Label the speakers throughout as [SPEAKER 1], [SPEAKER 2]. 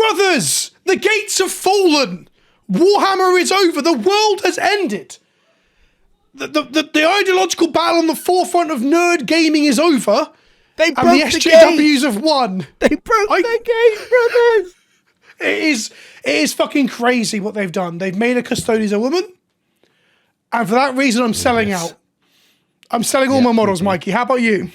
[SPEAKER 1] Brothers, the gates have fallen. Warhammer is over. The world has ended. The ideological battle on the forefront of nerd gaming is over.
[SPEAKER 2] They broke
[SPEAKER 1] and the SJWs have won.
[SPEAKER 2] They broke the gate, brothers.
[SPEAKER 1] It is fucking crazy what they've done. They've made a Custodes a woman. And for that reason, I'm selling out. I'm selling all my models, Mikey. How about you?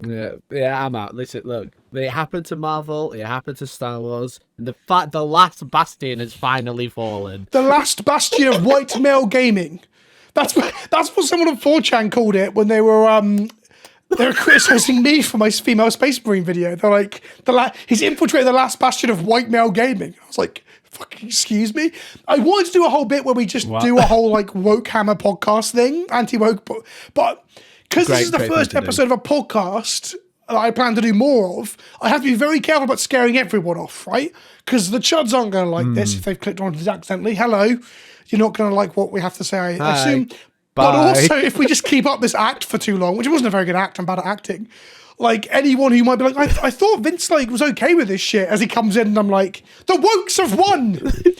[SPEAKER 2] Yeah, I'm out. Listen, look, it happened to Marvel, it happened to Star Wars, and the last bastion has finally fallen.
[SPEAKER 1] The last bastion of white male gaming. That's what someone on 4chan called it when they were criticizing me for my female Space Marine video. They're like, he's infiltrated the last bastion of white male gaming. I was like, fucking excuse me. I wanted to do a whole bit where we just do a whole like Wokehammer podcast thing, anti-woke, but because this is the first episode of a podcast that I plan to do more of, I have to be very careful about scaring everyone off, right? Because the chuds aren't going to like this if they've clicked on it accidentally. Hello, you're not going to like what we have to say, I assume. Bye. But also, if we just keep up this act for too long, which wasn't a very good act, I'm bad at acting. Like anyone who might be like, I thought Vince like was okay with this shit, as he comes in and I'm like, the wokes have won.
[SPEAKER 2] The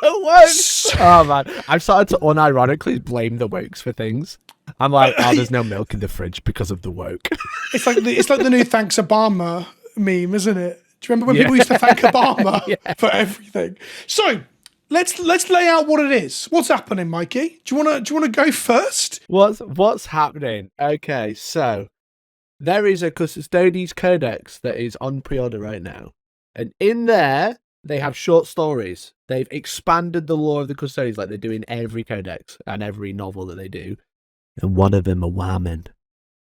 [SPEAKER 2] wokes. Oh man, I've started to unironically blame the wokes for things. I'm like, there's no milk in the fridge because of the woke.
[SPEAKER 1] It's like the new thanks Obama meme, isn't it? Do you remember when people used to thank Obama for everything? So let's lay out what it is. What's happening, Mikey? Do you wanna go first?
[SPEAKER 2] What's happening? Okay, so there is a Custodes Codex that is on pre-order right now, and in there they have short stories. They've expanded the lore of the Custodes like they do in every codex and every novel that they do. And one of them a Warhammer.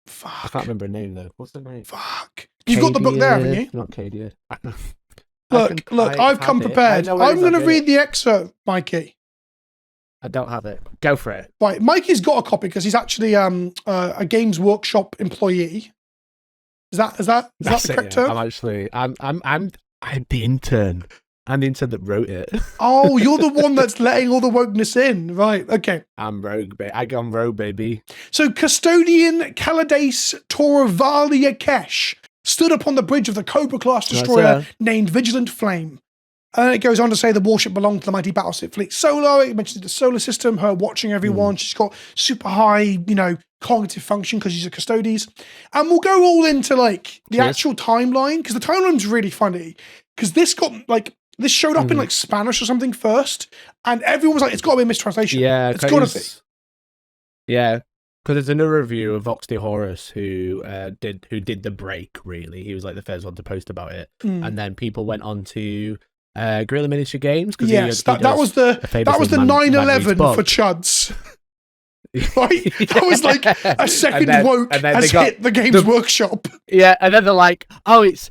[SPEAKER 1] Fuck.
[SPEAKER 2] I can't remember her name though. What's the name?
[SPEAKER 1] Fuck. You've got the book there, haven't you?
[SPEAKER 2] Not Cadia.
[SPEAKER 1] Look, I've come prepared. I'm going to read the excerpt, Mikey.
[SPEAKER 2] I don't have it. Go for it.
[SPEAKER 1] Right, Mikey's got a copy because he's actually a Games Workshop employee. Is that the correct term?
[SPEAKER 2] I'm the intern. I'm the intern that wrote it.
[SPEAKER 1] Oh, you're the one that's letting all the wokeness in. Right, okay.
[SPEAKER 2] I'm rogue, baby. I gone rogue, baby.
[SPEAKER 1] So, Custodian Calades Toravalia Kesh stood upon the bridge of the Cobra-class destroyer named Vigilant Flame. And then it goes on to say the warship belonged to the mighty battleship fleet Solar. It mentions the solar system, her watching everyone. She's got super high, cognitive function because she's a Custodes. And we'll go all into like the actual timeline, because the timeline's really funny. Because this showed up in like Spanish or something first, and everyone was like, it's got to be a mistranslation.
[SPEAKER 2] Yeah,
[SPEAKER 1] it's got to be.
[SPEAKER 2] Yeah, because there's another review of Vox de Horus who did the break, really. He was like the first one to post about it. And then people went on to Guerrilla Miniature Games.
[SPEAKER 1] Yes, that was the 9/11 for chuds. Right? That was like a second woke has hit the Games Workshop.
[SPEAKER 2] Yeah, and then they're like, oh, it's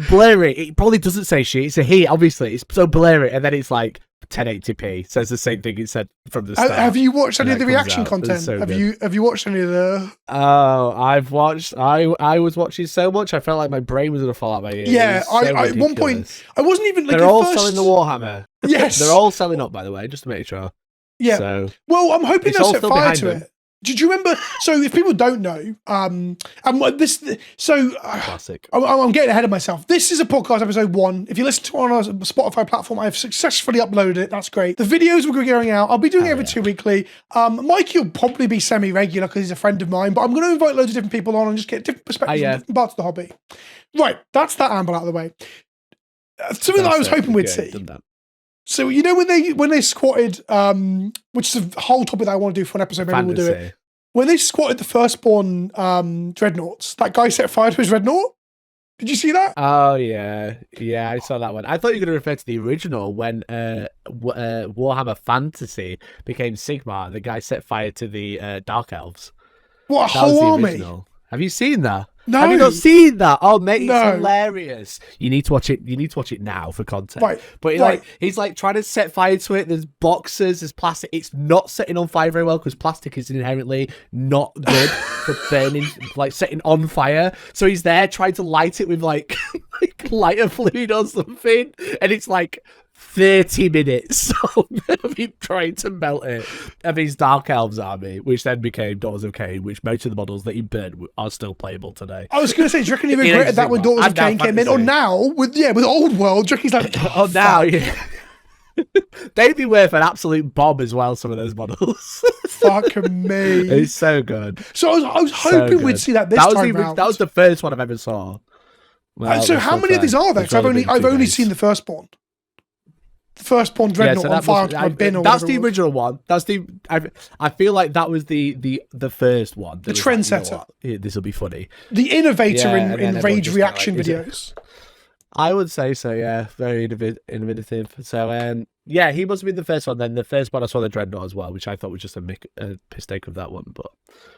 [SPEAKER 2] blurry. It probably doesn't say she, it's a he, obviously. It's so blurry. And then it's like 1080p. Says the same thing it said from the start.
[SPEAKER 1] Have you watched any of the reaction content?
[SPEAKER 2] So
[SPEAKER 1] have you watched any of the...
[SPEAKER 2] Oh, I've watched... I was watching so much, I felt like my brain was going to fall out my ears.
[SPEAKER 1] Yeah, at one point, I wasn't even...
[SPEAKER 2] They're all selling the Warhammer.
[SPEAKER 1] Yes.
[SPEAKER 2] They're all selling up, by the way, just to make sure.
[SPEAKER 1] Yeah.
[SPEAKER 2] So,
[SPEAKER 1] well, I'm hoping they'll set fire to it. Did you remember? So, if people don't know,
[SPEAKER 2] classic.
[SPEAKER 1] I'm getting ahead of myself. This is a podcast episode 1. If you listen to it on a Spotify platform, I've successfully uploaded it. That's great. The videos will be going out. I'll be doing it every 2 weekly. Mikey will probably be semi-regular because he's a friend of mine, but I'm going to invite loads of different people on and just get different perspectives from different parts of the hobby. Right, that's that amble out of the way. Something that I was hoping we'd see. So when they squatted, which is a whole topic that I want to do for an episode, maybe we'll do it. When they squatted the firstborn dreadnoughts, that guy set fire to his dreadnought. Did you see that?
[SPEAKER 2] Oh yeah, I saw that one. I thought you were going to refer to the original when Warhammer Fantasy became Sigmar. The guy set fire to the Dark Elves.
[SPEAKER 1] What, a whole army?
[SPEAKER 2] Have you seen that?
[SPEAKER 1] No.
[SPEAKER 2] Have you not seen that? Oh, mate, it's hilarious. You need to watch it. You need to watch it now for context.
[SPEAKER 1] Right.
[SPEAKER 2] But he's like trying to set fire to it. There's boxes, there's plastic. It's not setting on fire very well because plastic is inherently not good for burning, like setting on fire. So he's there trying to light it with like lighter fluid or something, and it's like 30 minutes of him trying to melt it of his Dark Elves army, which then became Daughters of Cain, which most of the models that he burned are still playable today.
[SPEAKER 1] I was going to say, do you reckon he regretted that when Daughters of Cain came in? Or now, with Old World, do you reckon he's like,
[SPEAKER 2] oh now, yeah. They'd be worth an absolute bomb as well, some of those models.
[SPEAKER 1] Fuck me.
[SPEAKER 2] It's so good.
[SPEAKER 1] So I was hoping we'd see that time round.
[SPEAKER 2] That was the first one I've ever saw. Well,
[SPEAKER 1] so how many of these are there? Because I've only seen the Firstborn. The Firstborn Dreadnought on fire to my bin or
[SPEAKER 2] that's the original one. That's the. I feel like that was the first one.
[SPEAKER 1] The trendsetter.
[SPEAKER 2] This will be funny.
[SPEAKER 1] The innovator in rage reaction videos.
[SPEAKER 2] I would say so, yeah. Very innovative. So, yeah, he must have been the first one. Then the first one I saw the Dreadnought as well, which I thought was just a mistake of that one. But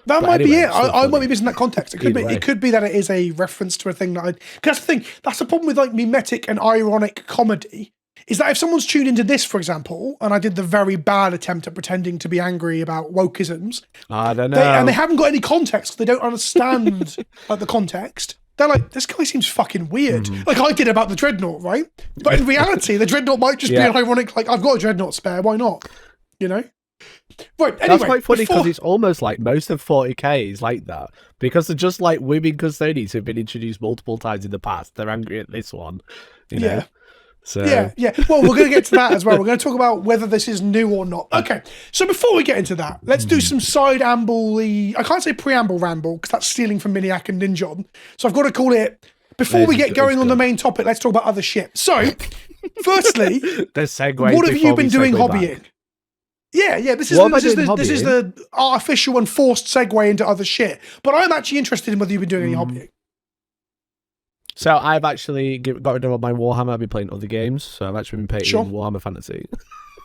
[SPEAKER 1] that might be it. I might be missing that context. It could be that it is a reference to a thing that because that's the thing. That's the problem with like mimetic and ironic comedy. Is that if someone's tuned into this, for example, and I did the very bad attempt at pretending to be angry about wokeisms,
[SPEAKER 2] I don't know,
[SPEAKER 1] and they haven't got any context, they don't understand like the context. They're like, this guy seems fucking weird. Like I did about the Dreadnought, right? But in reality, the Dreadnought might just be an ironic, like, I've got a Dreadnought spare, why not? You know? Right, anyway.
[SPEAKER 2] That's quite funny because it's almost like most of 40k is like that. Because they're just like women Custodes who've been introduced multiple times in the past. They're angry at this one. You know? So.
[SPEAKER 1] Yeah. Well, we're going to get to that as well. We're going to talk about whether this is new or not. Okay, so before we get into that, let's do some side amble-y... I can't say preamble ramble, because that's stealing from Miniac and Ninjon. So I've got to call it... Before we get going on the main topic, let's talk about other shit. So, firstly, what have you been doing hobbying? Yeah, this is the artificial and forced segue into other shit. But I'm actually interested in whether you've been doing any hobbying.
[SPEAKER 2] So I've actually got rid of all my Warhammer. I've been playing other games, so I've actually been playing Warhammer Fantasy.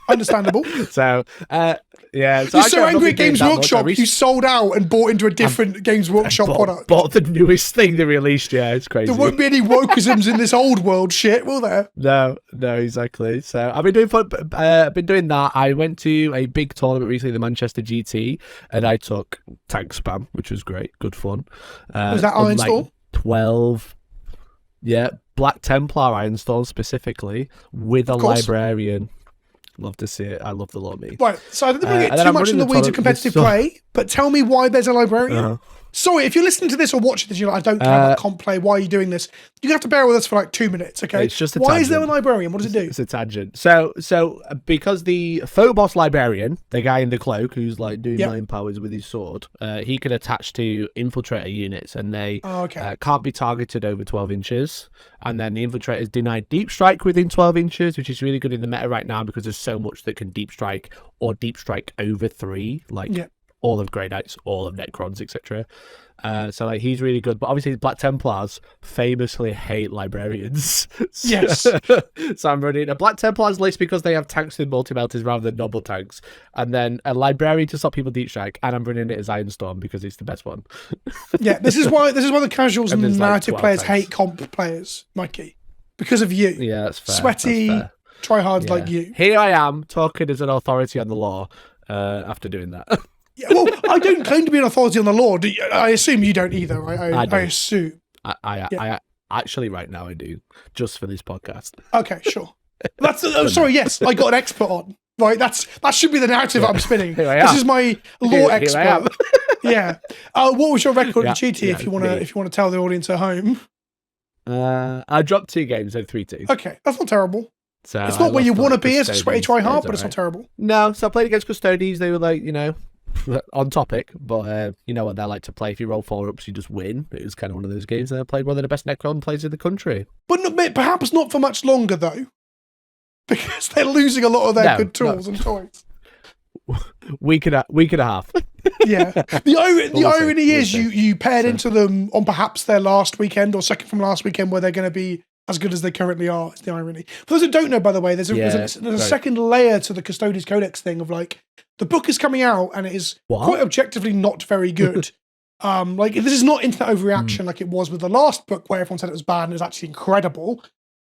[SPEAKER 1] Understandable.
[SPEAKER 2] So yeah.
[SPEAKER 1] You're so angry at Games Workshop, you sold out and bought into a different Games Workshop product.
[SPEAKER 2] Bought the newest thing they released. Yeah, it's crazy.
[SPEAKER 1] There won't be any wokeisms in this old world shit, will there?
[SPEAKER 2] No, exactly. So I've been doing that. I went to a big tournament recently, the Manchester GT, and I took tank spam, which was great, good fun.
[SPEAKER 1] Was that Ironstorm?
[SPEAKER 2] 12. Yeah, Black Templar Ironstorm specifically with a librarian. Love to see it. I love the lobby.
[SPEAKER 1] Right, so I don't think we get too much in the weeds of competitive play, but tell me why there's a librarian. Sorry, if you're listening to this or watching this, you're like, I don't care about comp play. Why are you doing this? You have to bear with us for like 2 minutes, okay?
[SPEAKER 2] It's just
[SPEAKER 1] why is there a librarian? What does it do?
[SPEAKER 2] It's a tangent. So because the Phobos librarian, the guy in the cloak who's like doing mind powers with his sword, he can attach to infiltrator units, and they can't be targeted over 12 inches. And then the infiltrators deny deep strike within 12 inches, which is really good in the meta right now because there's so much that can deep strike or deep strike over 3, like. All of Grey Knights, all of Necrons, etc. So like he's really good, but obviously Black Templars famously hate librarians.
[SPEAKER 1] Yes.
[SPEAKER 2] So I'm running a Black Templars list because they have tanks with multi-melters rather than noble tanks, and then a librarian to stop people deep strike, and I'm running it as Ironstorm because it's the best one.
[SPEAKER 1] Yeah, this is why the casuals and the narrative players hate comp players, Mikey, because of you.
[SPEAKER 2] Yeah, that's fair.
[SPEAKER 1] Sweaty, tryhards like you.
[SPEAKER 2] Here I am talking as an authority on the law after doing that.
[SPEAKER 1] Yeah, well, I don't claim to be an authority on the law. I assume you don't either. I assume.
[SPEAKER 2] I actually, right now, I do, just for this podcast.
[SPEAKER 1] Okay, sure. Sorry, yes, I got an expert on. Right, that should be the narrative I'm spinning. This is my law expert. Yeah. What was your record at GT? If you want to tell the audience at home.
[SPEAKER 2] I dropped 2 games at 3-2.
[SPEAKER 1] Okay, that's not terrible.
[SPEAKER 2] So
[SPEAKER 1] it's not where you want to be as a sweaty try hard, but it's not terrible.
[SPEAKER 2] No, so I played against Custodes. They were like, on topic, but you know what they like to play. If you roll 4-ups, you just win. It was kind of one of those games, and I played one of the best Necron players in the country.
[SPEAKER 1] But perhaps not for much longer, though, because they're losing a lot of their good tools and toys.
[SPEAKER 2] Week and a half.
[SPEAKER 1] Yeah. The irony is you paired into them on perhaps their last weekend or second from last weekend where they're going to be as good as they currently are. Is the irony. For those who don't know, by the way, there's a second layer to the Custodes Codex thing of like, the book is coming out and it is quite objectively not very good. Like this is not internet overreaction like it was with the last book where everyone said it was bad and it was actually incredible.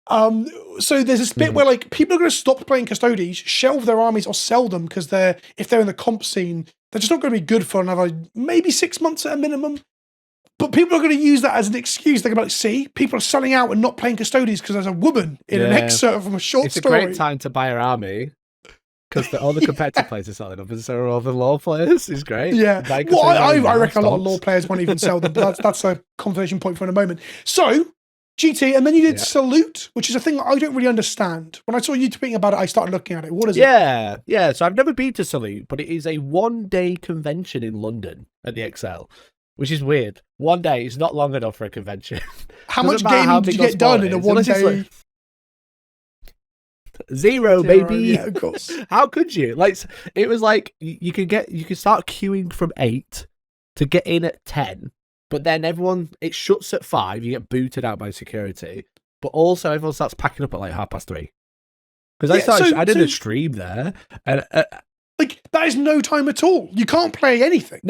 [SPEAKER 1] So there's this bit where like people are going to stop playing Custodes, shelve their armies or sell them because if they're in the comp scene, they're just not going to be good for another maybe 6 months at a minimum. But people are going to use that as an excuse. They're going to be like, see, people are selling out and not playing Custodes because there's a woman in an excerpt from a short story.
[SPEAKER 2] It's a great time to buy her army. Because all the competitive players are selling up, and so are all the law players. It's great.
[SPEAKER 1] Yeah. Well, I reckon a lot of law players won't even sell them, but that's a conversation point for in a moment. So, GT, and then you did Salute, which is a thing I don't really understand. When I saw you tweeting about it, I started looking at it. What is it?
[SPEAKER 2] Yeah. So I've never been to Salute, but it is a one-day convention in London at the Excel, which is weird. 1 day is not long enough for a convention.
[SPEAKER 1] How much gaming did you get done in a 1 day?
[SPEAKER 2] Zero, baby.
[SPEAKER 1] Yeah, of course.
[SPEAKER 2] How could you? Like, it was like you could start queuing from 8 to get in at 10, but then it shuts at 5. You get booted out by security, but also everyone starts packing up at like 3:30. Because I did a stream there, and
[SPEAKER 1] like that is no time at all. You can't play anything.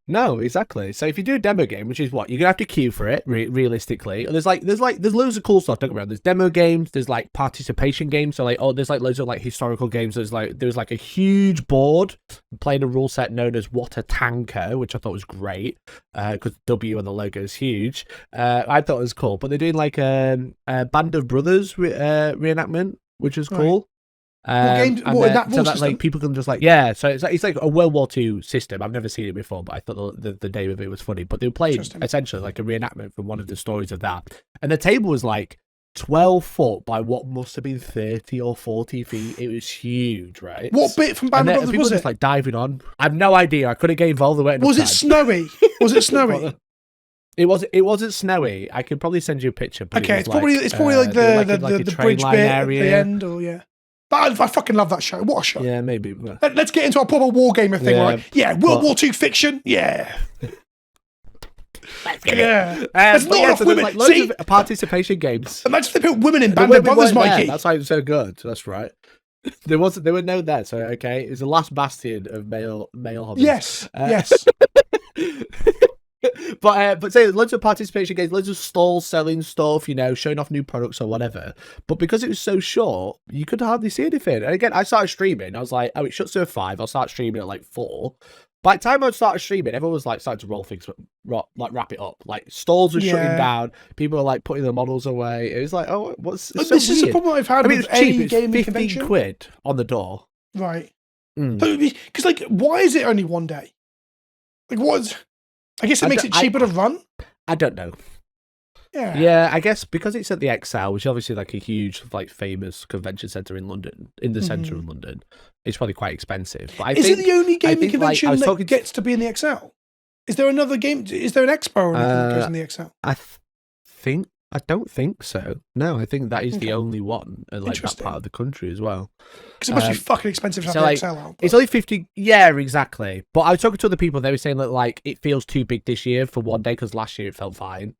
[SPEAKER 2] No, exactly. So if you do a demo game, which is what you're gonna have to queue for it, realistically. There's loads of cool stuff. Don't get me wrong. There's demo games. There's like participation games. So there's like loads of like historical games. There's like a huge board playing a rule set known as What a Tanker, which I thought was great because W on the logo is huge. I thought it was cool. But they're doing like a Band of Brothers reenactment, which is cool.
[SPEAKER 1] Right. That
[SPEAKER 2] like people can just so it's like a World War II system. I've never seen it before, but I thought the name of it was funny. But they were playing essentially like a reenactment from one of the stories of that, and the table was like 12 foot by what must have been 30 or 40 feet. It was huge, right?
[SPEAKER 1] What bit from Band of Brothers was it?
[SPEAKER 2] Just like diving on. I have no idea. I couldn't get involved.
[SPEAKER 1] Was it snowy? Was it snowy?
[SPEAKER 2] It wasn't snowy. I could probably send you a picture. But
[SPEAKER 1] okay, it's probably like the bridge bit area at the end, or I fucking love that show. What a show.
[SPEAKER 2] Yeah, maybe.
[SPEAKER 1] Let's get into our proper Wargamer thing, right? Yeah, World War II fiction. Yeah.
[SPEAKER 2] Let's get it. There's not enough women. Like loads of participation games.
[SPEAKER 1] Imagine if they put women in Band of Brothers, Mikey.
[SPEAKER 2] That's why it's so good. That's right. They were no there, so okay. It's the last bastion of male hobbies.
[SPEAKER 1] Yes.
[SPEAKER 2] But say loads of participation games, loads of stalls selling stuff, showing off new products or whatever. But because it was so short, you could hardly see anything. And again, I started streaming. I was like, oh, it shuts at 5. I'll start streaming at like 4. By the time I started streaming, everyone was like starting to roll things, like wrap it up. Like stalls were shutting down. People were like putting the models away. It was like, oh, this
[SPEAKER 1] is the problem I've had.
[SPEAKER 2] It's cheap. It's 15 quid on the door.
[SPEAKER 1] Right. Because like, why is it only 1 day? Like, what? I guess it makes it cheaper to run.
[SPEAKER 2] I don't know.
[SPEAKER 1] Yeah,
[SPEAKER 2] I guess because it's at the XL, which is obviously like a huge, like famous convention centre in London, in the centre of London, it's probably quite expensive. But
[SPEAKER 1] is it the only gaming convention that gets to be in the XL? Is there another game? Is there an expo or anything that goes in the XL?
[SPEAKER 2] I don't think so. No, I think that is the only one in like that part of the country as well.
[SPEAKER 1] Because it must be fucking expensive to have the XL out.
[SPEAKER 2] It's only 50. Yeah, exactly. But I was talking to other people. They were saying that like it feels too big this year for 1 day because last year it felt fine.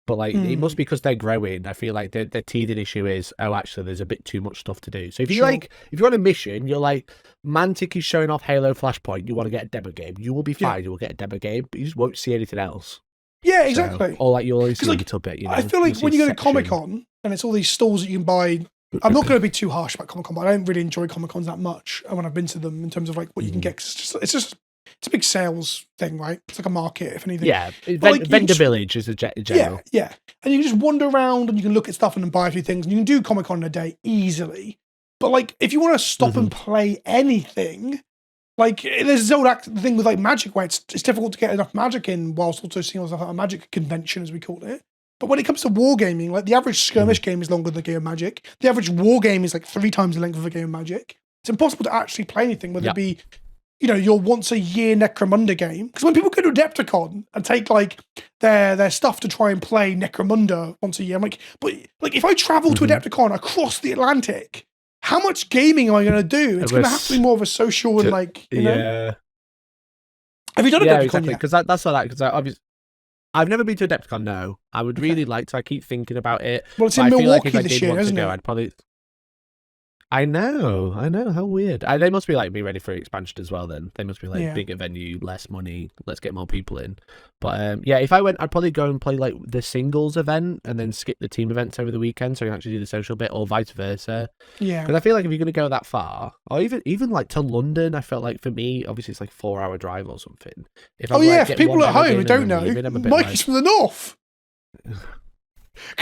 [SPEAKER 2] But like it must be because they're growing. I feel like the teething issue is actually there's a bit too much stuff to do. So if you're on a mission, you're like Mantic is showing off Halo Flashpoint. You want to get a demo game. You will be fine. You will get a demo game, but you just won't see anything else.
[SPEAKER 1] Yeah, exactly.
[SPEAKER 2] Or like you'll only see a little bit.
[SPEAKER 1] I feel like when you go to Comic-Con and it's all these stalls that you can buy. I'm not going to be too harsh about Comic-Con, but I don't really enjoy Comic-Cons that much when I've been to them in terms of like what you can get. It's a big sales thing, right? It's like a market, if anything.
[SPEAKER 2] Yeah, vendor village is a general.
[SPEAKER 1] Yeah. And you can just wander around and you can look at stuff and then buy a few things. And you can do Comic-Con in a day easily. But like, if you want to stop and play anything, like there's this old thing with like Magic where it's difficult to get enough Magic in whilst also seeing stuff at a Magic convention, as we call it. But when it comes to wargaming, like the average skirmish game is longer than a game of Magic. The average war game is like 3 times the length of a game of Magic. It's impossible to actually play anything, whether it be your once a year Necromunda game. Because when people go to Adepticon and take like their stuff to try and play Necromunda once a year, I'm like, but like if I travel to Adepticon across the Atlantic, how much gaming am I going to do? It's going to have to be more of a social and like, you know. Have you done Adepticon
[SPEAKER 2] exactly.
[SPEAKER 1] yet?
[SPEAKER 2] Because that's all that. Because I've never been to Adepticon. No, I would really like to. I keep thinking about it.
[SPEAKER 1] Well, it's in Milwaukee this year, isn't it?
[SPEAKER 2] I'd probably. I know. How weird. They must be like be ready for expansion as well. Then they must be like bigger venue, less money. Let's get more people in. But yeah, if I went, I'd probably go and play like the singles event and then skip the team events over the weekend, so I can actually do the social bit, or vice versa.
[SPEAKER 1] Yeah,
[SPEAKER 2] because I feel like if you're gonna go that far, or even like to London, I felt like for me, obviously it's like 4-hour drive or something. If I'm,
[SPEAKER 1] yeah,
[SPEAKER 2] like,
[SPEAKER 1] for
[SPEAKER 2] getting
[SPEAKER 1] people
[SPEAKER 2] one
[SPEAKER 1] at
[SPEAKER 2] mega
[SPEAKER 1] home
[SPEAKER 2] game
[SPEAKER 1] who
[SPEAKER 2] and
[SPEAKER 1] don't
[SPEAKER 2] then
[SPEAKER 1] know,
[SPEAKER 2] leaving, I'm a bit
[SPEAKER 1] Mikey's from the north.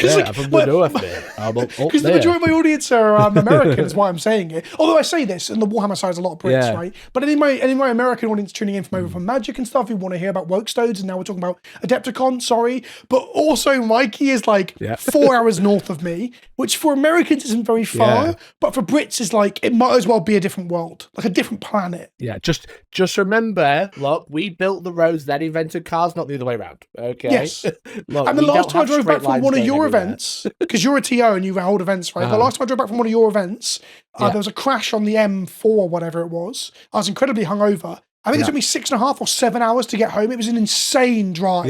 [SPEAKER 2] Yeah, I'm from the north, mate. I'm up
[SPEAKER 1] Because the
[SPEAKER 2] there.
[SPEAKER 1] majority of my audience are American, is why I'm saying it. Although I say this, and the Warhammer side is a lot of Brits, right? But any of my American audience tuning in from over from Magic and stuff, who want to hear about Custodes, and now we're talking about Adepticon, sorry. But also, Mikey is like 4 hours north of me, which for Americans isn't very far, but for Brits is like, it might as well be a different world, like a different planet.
[SPEAKER 2] Yeah, just remember, look, we built the roads, then invented cars, not the other way around. Okay.
[SPEAKER 1] Yes.
[SPEAKER 2] Look,
[SPEAKER 1] and the last time I drove back from one of your events, because you're a TO and you hold events, right? The last time I drove back from one of your events, there was a crash on the M4 or whatever it was. I was incredibly hungover. I think it took me 6.5 or 7 hours to get home. It was an insane drive.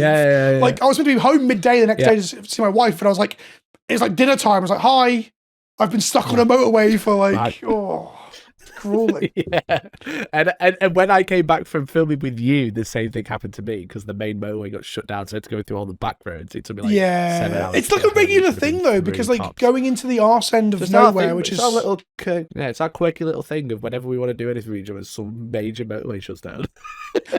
[SPEAKER 1] Like I was meant to be home midday the next day to see my wife, and I was like, it's like dinner time. I was like, hi, I've been stuck on a motorway for like, it's grueling.
[SPEAKER 2] And when I came back from filming with you, the same thing happened to me because the main motorway got shut down, so I had to go through all the back roads. It took me like 7 hours.
[SPEAKER 1] It's like a regular thing though, because like going into the arse end of nowhere, which is
[SPEAKER 2] our little, it's our quirky little thing of whenever we want to do anything with each other, some major motorway shuts down.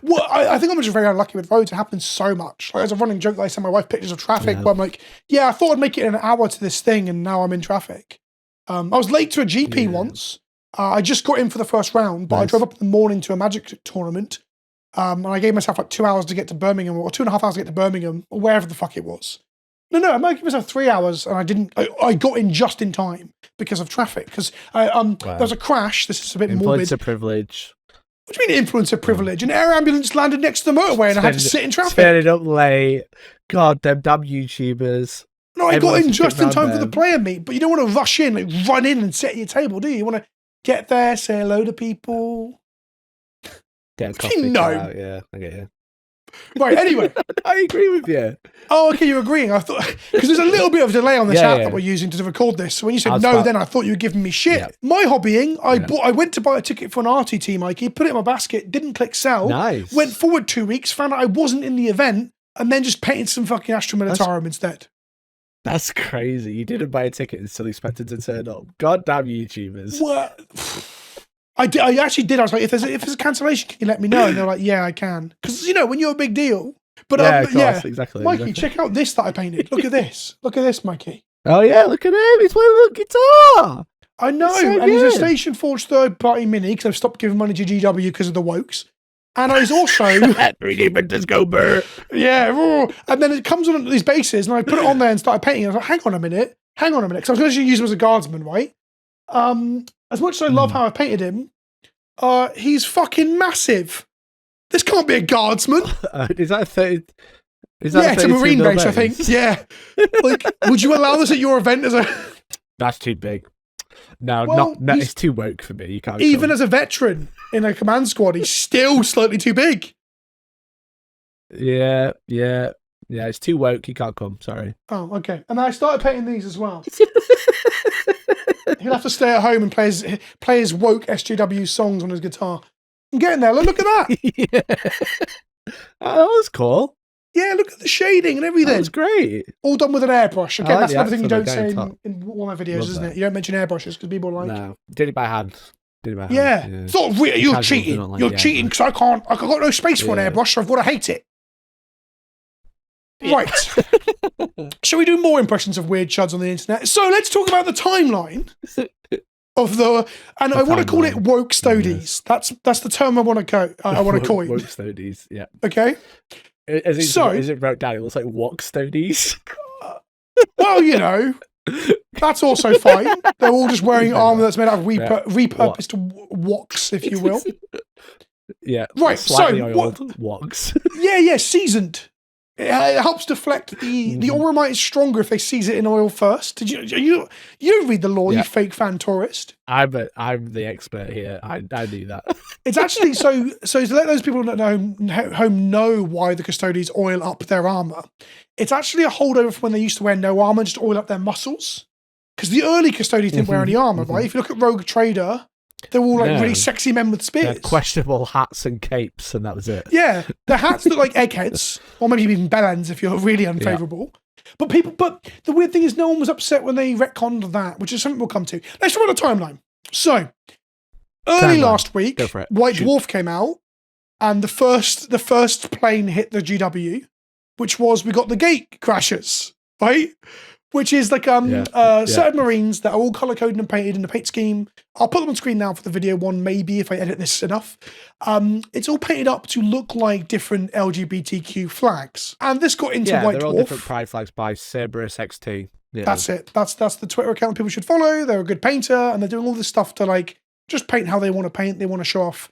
[SPEAKER 1] Well, I think I'm just very unlucky with roads. It happens so much. Like, as a running joke, I send my wife pictures of traffic where I'm like, I thought I'd make it an hour to this thing, and now I'm in traffic. I was late to a GP once. I just got in for the first round, but I drove up in the morning to a Magic tournament, and I gave myself like 2 hours to get to Birmingham, or 2.5 hours to get to Birmingham, or wherever the fuck it was. No, I might give myself 3 hours, and I didn't. I got in just in time because of traffic. Because there was a crash. This is a bit morbid.
[SPEAKER 2] Influencer privilege.
[SPEAKER 1] What do you mean influencer privilege? An air ambulance landed next to the motorway, and I had to sit in traffic.
[SPEAKER 2] Turning up late. God, them damn YouTubers.
[SPEAKER 1] No, I got in just in time for the player meet, but you don't want to rush in, like run in and sit at your table, do you? You want to get there, say hello to people.
[SPEAKER 2] Get a coffee.
[SPEAKER 1] No.
[SPEAKER 2] Yeah, I get you.
[SPEAKER 1] Right, anyway.
[SPEAKER 2] I agree with you.
[SPEAKER 1] Oh, okay, you're agreeing. I thought, because there's a little bit of delay on this app that we're using to record this. So when you said no, then I thought you were giving me shit. Yeah. My hobbying, I went to buy a ticket for an RTT, Mikey, put it in my basket, didn't click sell.
[SPEAKER 2] Nice.
[SPEAKER 1] Went forward 2 weeks, found out I wasn't in the event, and then just painted some fucking Astra Militarum instead.
[SPEAKER 2] That's crazy. You didn't buy a ticket and still expected to turn up. Goddamn YouTubers.
[SPEAKER 1] What? I actually did. I was like, if there's a cancellation, can you let me know? And they're like, yeah, I can. Because, when you're a big deal. But
[SPEAKER 2] of course, exactly.
[SPEAKER 1] Mikey, check out this that I painted. Look at this. Look at this, Mikey.
[SPEAKER 2] Oh, yeah, look at him. He's playing a little guitar.
[SPEAKER 1] I know. So and he's a Station Forge third-party mini because I've stopped giving money to GW because of the wokes. And he's also...
[SPEAKER 2] 3D printers go burr.
[SPEAKER 1] Yeah. And then it comes on these bases, and I put it on there and started painting. I was like, hang on a minute. Because I was going to use him as a guardsman, right? As much as I love how I painted him, he's fucking massive. This can't be a guardsman.
[SPEAKER 2] Is that a 30? Is
[SPEAKER 1] that it's a marine base, I think. Yeah. Like, would you allow this at your event as a...
[SPEAKER 2] That's too big. No, it's too woke for me. You can't.
[SPEAKER 1] Even as a veteran in a command squad, he's still slightly too big.
[SPEAKER 2] Yeah. It's too woke. He can't come. Sorry.
[SPEAKER 1] Oh, okay. And I started painting these as well. He'll have to stay at home and play his woke SJW songs on his guitar. I'm getting there. Look at that.
[SPEAKER 2] Yeah. Oh, that was cool.
[SPEAKER 1] Yeah, look at the shading and everything.
[SPEAKER 2] That's great.
[SPEAKER 1] All done with an airbrush. Again, that's another thing you don't say in all my videos, isn't it? You don't mention airbrushes because people are like...
[SPEAKER 2] No, did it by hand.
[SPEAKER 1] Yeah. It's not real. You're cheating. You're cheating because I've got no space for an airbrush, so I've got to hate it. Yeah. Right. Shall we do more impressions of weird chuds on the internet? So let's talk about the timeline of the... And I want to call it woke stodies. Yes. That's the term I want to go. I want to coin.
[SPEAKER 2] Woke stodies, yeah.
[SPEAKER 1] Okay?
[SPEAKER 2] Is it wrote down? It looks like wok stodies.
[SPEAKER 1] Well, that's also fine. They're all just wearing armor that's made out of repurposed woks, if you will.
[SPEAKER 2] Yeah.
[SPEAKER 1] Right.
[SPEAKER 2] Slightly oiled woks.
[SPEAKER 1] Yeah. Seasoned. It helps deflect the Oromite is stronger if they season it in oil first. Did you read the lore, you fake fan tourist?
[SPEAKER 2] I'm the expert here. I knew that.
[SPEAKER 1] It's actually so to let those people that know why the Custodes oil up their armor. It's actually a holdover from when they used to wear no armor, just oil up their muscles. Because the early Custodes didn't wear any armor, right? If you look at Rogue Trader, they're all like really sexy men with spears.
[SPEAKER 2] Questionable hats and capes, and that was it.
[SPEAKER 1] Yeah, the hats look like eggheads, or maybe even bellends if you're really unfavourable. But the weird thing is, no one was upset when they retconned that, which is something we'll come to. Let's talk about the timeline. So, early last week, White Dwarf came out, and the first plane hit the GW, which was we got the gate crashers, right? Which is like certain Marines that are all color coded and painted in the paint scheme. I'll put them on screen now for the video one, maybe if I edit this enough. It's all painted up to look like different LGBTQ flags, and this got into White Dwarf.
[SPEAKER 2] They're all different pride flags by Cerberus XT. Yeah.
[SPEAKER 1] That's it. That's the Twitter account people should follow. They're a good painter, and they're doing all this stuff to like just paint how they want to paint. They want to show off.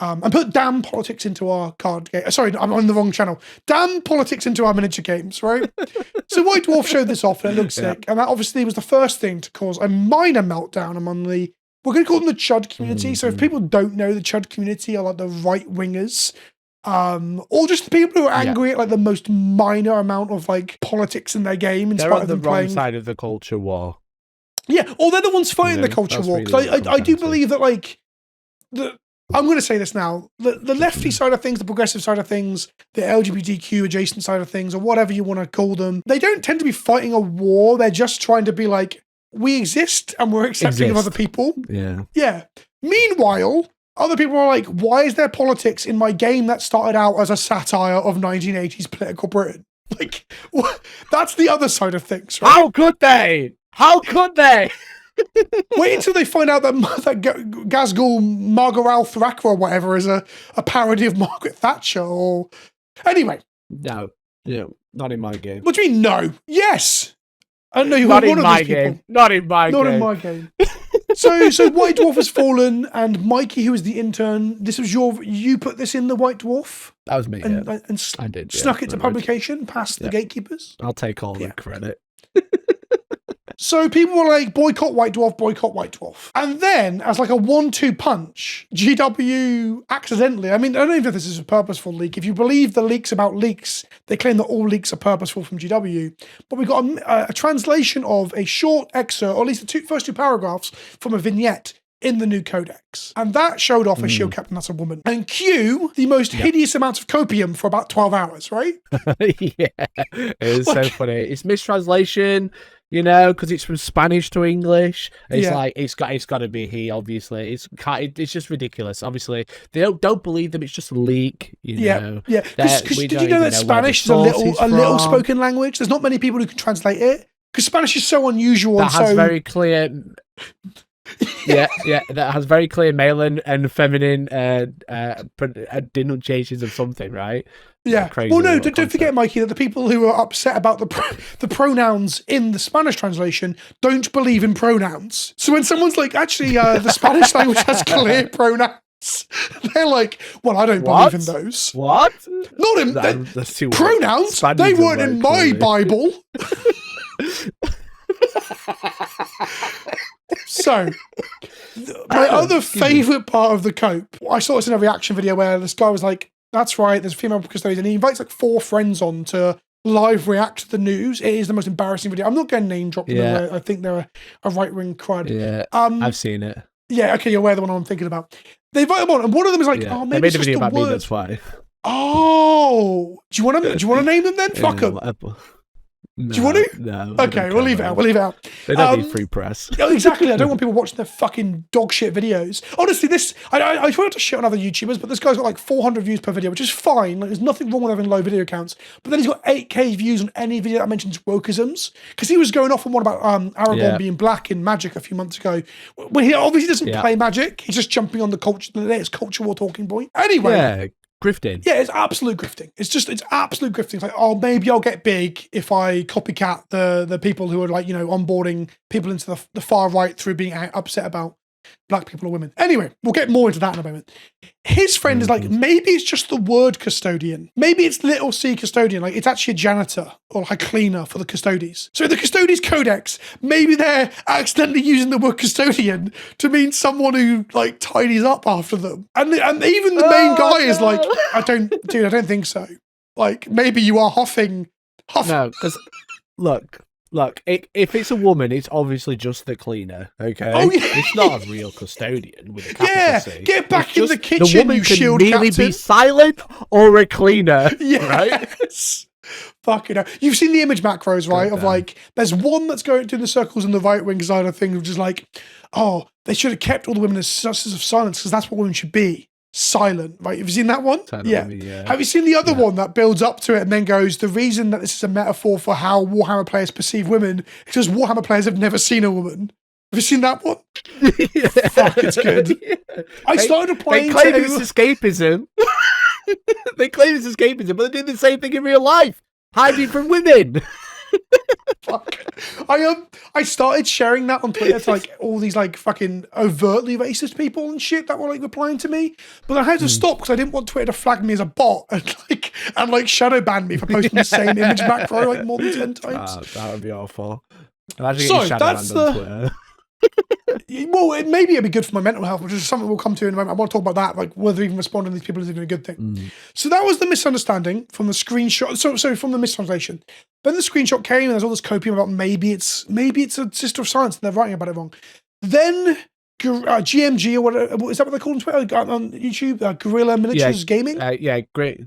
[SPEAKER 1] And put damn politics into our card game. Sorry, I'm on the wrong channel. Damn politics into our miniature games, right? So White Dwarf showed this off and it looked sick. And that obviously was the first thing to cause a minor meltdown among we're going to call them the Chud community. So if people don't know, the Chud community are like the right wingers. Or just the people who are angry at like the most minor amount of like politics in their game. In
[SPEAKER 2] They're
[SPEAKER 1] spite
[SPEAKER 2] on
[SPEAKER 1] of
[SPEAKER 2] the
[SPEAKER 1] them
[SPEAKER 2] wrong
[SPEAKER 1] playing.
[SPEAKER 2] side of the culture war.
[SPEAKER 1] Yeah, or they're the ones fighting the culture war. Because
[SPEAKER 2] really
[SPEAKER 1] I do believe that like I'm going to say this now. The lefty side of things, the progressive side of things, the LGBTQ adjacent side of things, or whatever you want to call them, they don't tend to be fighting a war. They're just trying to be like, we exist and we're accepting of other people.
[SPEAKER 2] Yeah.
[SPEAKER 1] Yeah. Meanwhile, other people are like, why is there politics in my game that started out as a satire of 1980s political Britain? Like, that's the other side of things, right?
[SPEAKER 2] How could they? How could they?
[SPEAKER 1] Wait until they find out that Gazgul Margaral Thraka or whatever is a parody of Margaret Thatcher. Or anyway,
[SPEAKER 2] no, not in my game.
[SPEAKER 1] What do you mean? No, yes. I don't know you
[SPEAKER 2] not
[SPEAKER 1] were
[SPEAKER 2] in
[SPEAKER 1] one of
[SPEAKER 2] my
[SPEAKER 1] those
[SPEAKER 2] game.
[SPEAKER 1] people.
[SPEAKER 2] Not in my game.
[SPEAKER 1] Not in my game. So White Dwarf has fallen, and Mikey, who is the intern, this was you put this in the White Dwarf.
[SPEAKER 2] That was me.
[SPEAKER 1] And
[SPEAKER 2] I did.
[SPEAKER 1] Snuck it to publication past the gatekeepers.
[SPEAKER 2] I'll take all the credit.
[SPEAKER 1] So people were like, boycott White Dwarf, boycott White Dwarf. And then, as like a 1-2 punch, GW accidentally, I mean, I don't even know if this is a purposeful leak. If you believe the leaks about leaks, they claim that all leaks are purposeful from GW. But we got a translation of a short excerpt, or at least the first two paragraphs from a vignette in the new codex. And that showed off a shield captain that's a woman. And Q, the most hideous amount of copium for about 12 hours, right?
[SPEAKER 2] Yeah, it's so funny. It's mistranslation, because it's from Spanish to English. It's like it's got to be he. Obviously, it's just ridiculous. Obviously, they don't believe them. It's just a leak.
[SPEAKER 1] Yeah. Because did you know that Spanish is a little spoken language? There's not many people who can translate it because Spanish is so unusual.
[SPEAKER 2] That has very clear. That has very clear male and feminine denunciations of something, right?
[SPEAKER 1] Yeah. Well, no, don't forget, Mikey, that the people who are upset about the pronouns in the Spanish translation don't believe in pronouns. So when someone's like, actually, the Spanish language has clear pronouns, they're like, well, I don't believe in those.
[SPEAKER 2] What?
[SPEAKER 1] Not in pronouns. They weren't in my Bible. So, my other favourite part of the cope, I saw this in a reaction video where this guy was like, that's right, there's a female custodian, and he invites like 4 friends on to live react to the news. It is the most embarrassing video. I'm not going to name drop them. I think they're a right-wing crud.
[SPEAKER 2] Yeah, I've seen it.
[SPEAKER 1] Yeah, okay, you're aware of the one I'm thinking about. They invite them on, and one of them is like, oh, maybe it's just the word.
[SPEAKER 2] Me, that's why.
[SPEAKER 1] Oh, do you want to name them then? Fuck them.
[SPEAKER 2] No,
[SPEAKER 1] do you want to?
[SPEAKER 2] No.
[SPEAKER 1] Okay, we'll leave it out.
[SPEAKER 2] They don't need free press.
[SPEAKER 1] Exactly. I don't want people watching their fucking dog shit videos. Honestly, I try not to shit on other YouTubers, but this guy's got like 400 views per video, which is fine. Like, there's nothing wrong with having low video counts. But then he's got 8K views on any video that mentions wokeisms. Because he was going off on one about Aragorn being black in Magic a few months ago. When he obviously doesn't play Magic, he's just jumping on the culture war talking point. Anyway.
[SPEAKER 2] Yeah. Grifting.
[SPEAKER 1] Yeah, it's absolute grifting. It's absolute grifting. It's like, oh, maybe I'll get big if I copycat the people who are like, onboarding people into the far right through being upset about black people or women. Anyway, we'll get more into that in a moment. His friend is like, maybe it's just the word custodian. Maybe it's little c custodian. Like, it's actually a janitor or like a cleaner for the Custodes. So the Custodes Codex, maybe they're accidentally using the word custodian to mean someone who like tidies up after them. And even the main guy is like, I don't think so. Like, maybe you are huffing.
[SPEAKER 2] No, because look, Look, if it's a woman, it's obviously just the cleaner, okay?
[SPEAKER 1] Oh, yeah.
[SPEAKER 2] It's not a real custodian with a capital C.
[SPEAKER 1] Get back
[SPEAKER 2] It's
[SPEAKER 1] in the
[SPEAKER 2] just
[SPEAKER 1] kitchen,
[SPEAKER 2] the woman
[SPEAKER 1] you
[SPEAKER 2] can
[SPEAKER 1] shield
[SPEAKER 2] merely
[SPEAKER 1] captain.
[SPEAKER 2] be silent or a cleaner, right?
[SPEAKER 1] Yes. Fucking hell. You've seen the image macros, right? Of like, there's one that's going through the circles on the right wing side of things, which is like, oh, they should have kept all the women as sources of silence because that's what women should be. Silent, right? Have you seen that one? Yeah. Have you seen the other one that builds up to it and then goes, the reason that this is a metaphor for how Warhammer players perceive women is because Warhammer players have never seen a woman. Have you seen that one? Fuck, it's good.
[SPEAKER 2] Yeah.
[SPEAKER 1] I started playing.
[SPEAKER 2] They claim it's escapism. They claim it's escapism, but they're doing the same thing in real life, hiding from women.
[SPEAKER 1] Fuck. I started sharing that on Twitter to like all these like fucking overtly racist people and shit that were like replying to me, but I had to stop because I didn't want Twitter to flag me as a bot and like shadow ban me for posting the same image macro like more than 10 times.
[SPEAKER 2] That would be awful. Imagine getting shadow banned on Twitter.
[SPEAKER 1] Well, maybe it'd be good for my mental health, which is something we'll come to in a moment. I want to talk about that, like whether even responding to these people is even a good thing. So that was the misunderstanding from the screenshot. So from the mistranslation. Then the screenshot came and there's all this copium about maybe it's a sister of science and they're writing about it wrong. Then GMG or whatever, is that what they call on Twitter on YouTube? Guerrilla Miniatures Gaming.
[SPEAKER 2] Yeah, great.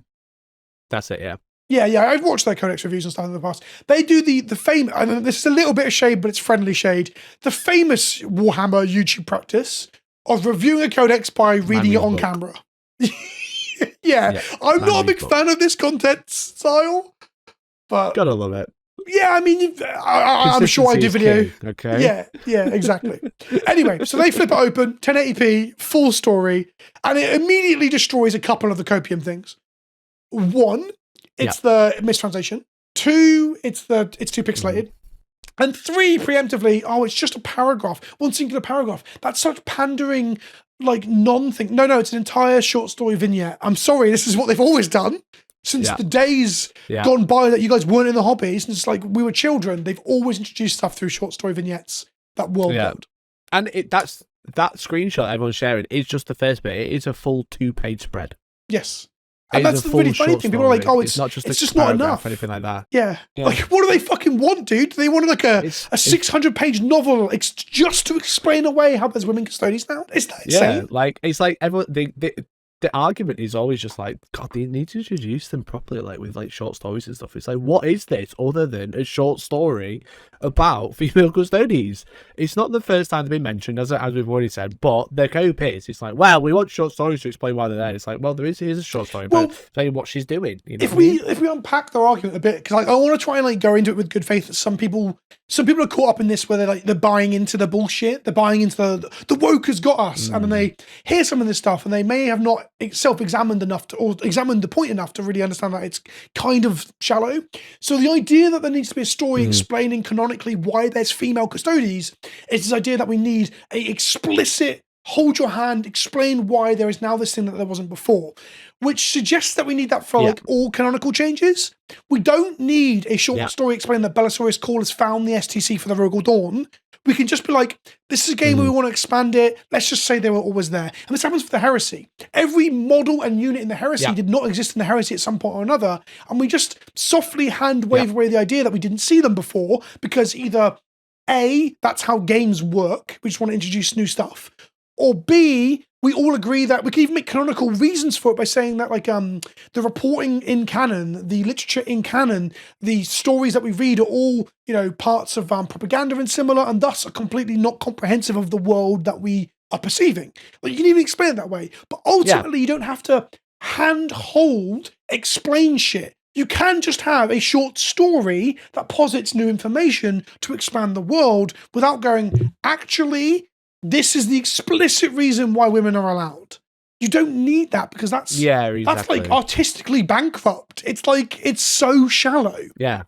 [SPEAKER 2] That's it. Yeah.
[SPEAKER 1] Yeah, I've watched their codex reviews and stuff in the past. They do the famous, and this is a little bit of shade, but it's friendly shade. The famous Warhammer YouTube practice of reviewing a codex by reading it on camera. yeah, I'm not a big fan of this content style, but
[SPEAKER 2] gotta love it.
[SPEAKER 1] Yeah, I mean, I'm sure I do video.
[SPEAKER 2] Key, okay.
[SPEAKER 1] Yeah, exactly. Anyway, so they flip it open, 1080p, full story, and it immediately destroys a couple of the copium things. One, it's the mistranslation. Two, it's too pixelated. And three, preemptively, it's just a paragraph, one singular paragraph. That's such pandering, like non-thing. No, it's an entire short story vignette. I'm sorry, this is what they've always done since the days gone by that you guys weren't in the hobby. Since like we were children, they've always introduced stuff through short story vignettes that world build.
[SPEAKER 2] And that screenshot everyone's sharing is just the first bit. It is a full 2-page spread.
[SPEAKER 1] Yes. And that's the really funny thing. People are like, it's
[SPEAKER 2] not just
[SPEAKER 1] it's just not enough.
[SPEAKER 2] Or anything like that.
[SPEAKER 1] Yeah. Like, what do they fucking want, dude? Do they want like a 600-page novel just to explain away how there's women custodians now? Is that insane?
[SPEAKER 2] Yeah, like, it's like everyone, the argument is always just like, God, they need to introduce them properly, like with like short stories and stuff. It's like, what is this other than a short story about female custodians? It's not the first time they've been mentioned, as we've already said, but the cope is, it's like, well, we want short stories to explain why they're there. It's like, well, here's a short story about saying what she's doing. You know
[SPEAKER 1] if we unpack their argument a bit, because like, I want to try and like go into it with good faith that some people are caught up in this where they're buying into the bullshit, they're buying into the woke has got us, and then they hear some of this stuff and they may have not self-examined enough or examined the point enough to really understand that it's kind of shallow. So the idea that there needs to be a story explaining canonically why there's female custodians is this idea that we need a explicit hold your hand, explain why there is now this thing that there wasn't before, which suggests that we need that for like all canonical changes. We don't need a short story explaining that Belisarius Call has found the STC for the Rogal Dawn. We can just be like, this is a game where we want to expand it. Let's just say they were always there. And this happens for the Heresy. Every model and unit in the Heresy did not exist in the Heresy at some point or another. And we just softly hand wave away the idea that we didn't see them before because either A, that's how games work. We just want to introduce new stuff. Or B, we all agree that we can even make canonical reasons for it by saying that like the reporting in canon, the literature in canon, the stories that we read are all, parts of propaganda and similar, and thus are completely not comprehensive of the world that we are perceiving. Like, you can even explain it that way. But ultimately, you don't have to handhold explain shit. You can just have a short story that posits new information to expand the world without going, actually, this is the explicit reason why women are allowed. You don't need that because that's that's like artistically bankrupt. It's like, it's so shallow.
[SPEAKER 2] Yeah.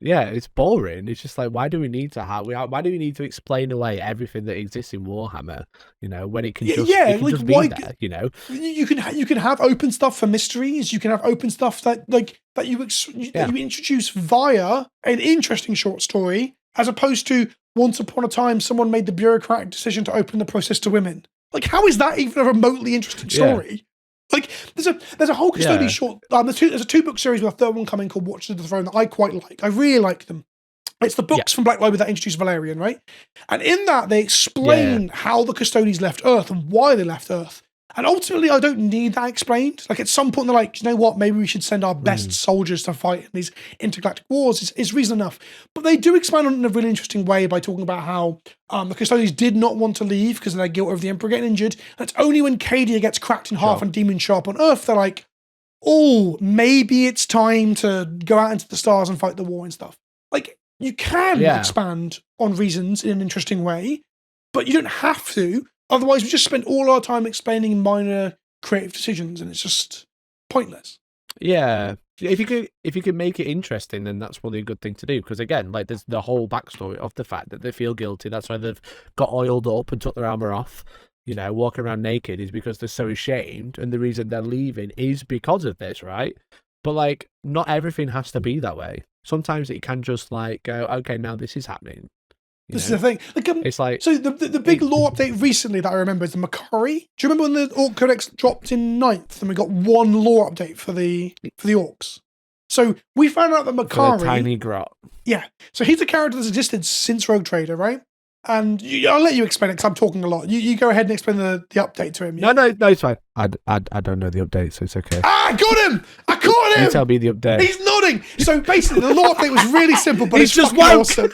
[SPEAKER 2] It's boring. It's just like, why do we need to explain away everything that exists in Warhammer? When it can just, just be there.
[SPEAKER 1] You can have open stuff for mysteries. You can have open stuff that you introduce via an interesting short story, as opposed to once upon a time someone made the bureaucratic decision to open the process to women. Like, how is that even a remotely interesting story? Like, there's a whole Custodes short. There's a 2-book series with a third one coming called Watchers of the Throne that I quite like. I really like them. It's the books from Black Library that introduced Valerian, right? And in that, they explain how the Custodes left Earth and why they left Earth. And ultimately, I don't need that explained. Like, at some point, they're like, you know what? Maybe we should send our best soldiers to fight in these intergalactic wars. It's reason enough. But they do expand on it in a really interesting way by talking about how the Custodes did not want to leave because of their guilt over the Emperor getting injured. And it's only when Cadia gets cracked in half and demons show up on Earth, they're like, oh, maybe it's time to go out into the stars and fight the war and stuff. Like, you can expand on reasons in an interesting way, but you don't have to. Otherwise, we just spend all our time explaining minor creative decisions, and it's just pointless.
[SPEAKER 2] Yeah, if you could make it interesting, then that's probably a good thing to do. Because again, like there's the whole backstory of the fact that they feel guilty. That's why they've got oiled up and took their armor off. You know, walking around naked is because they're so ashamed, and the reason they're leaving is because of this, right? But like, not everything has to be that way. Sometimes it can just like go, okay, now this is happening.
[SPEAKER 1] This is the thing. Like,
[SPEAKER 2] it's like
[SPEAKER 1] so the big lore update recently that I remember is the Makari. Do you remember when the Orc Codex dropped in 9th and we got one lore update for the Orcs? So we found out that Makari,
[SPEAKER 2] tiny grot.
[SPEAKER 1] Yeah. So he's a character that's existed since Rogue Trader, right? And I'll let you explain it because I'm talking a lot. You go ahead and explain the update to him.
[SPEAKER 2] Yeah? No, it's fine. I don't know the update, so it's okay.
[SPEAKER 1] I got him! I caught him!
[SPEAKER 2] You tell me the update.
[SPEAKER 1] He's nodding! So basically, the lore update was really simple, but
[SPEAKER 2] he's
[SPEAKER 1] it's
[SPEAKER 2] just
[SPEAKER 1] fucking
[SPEAKER 2] woke.
[SPEAKER 1] awesome.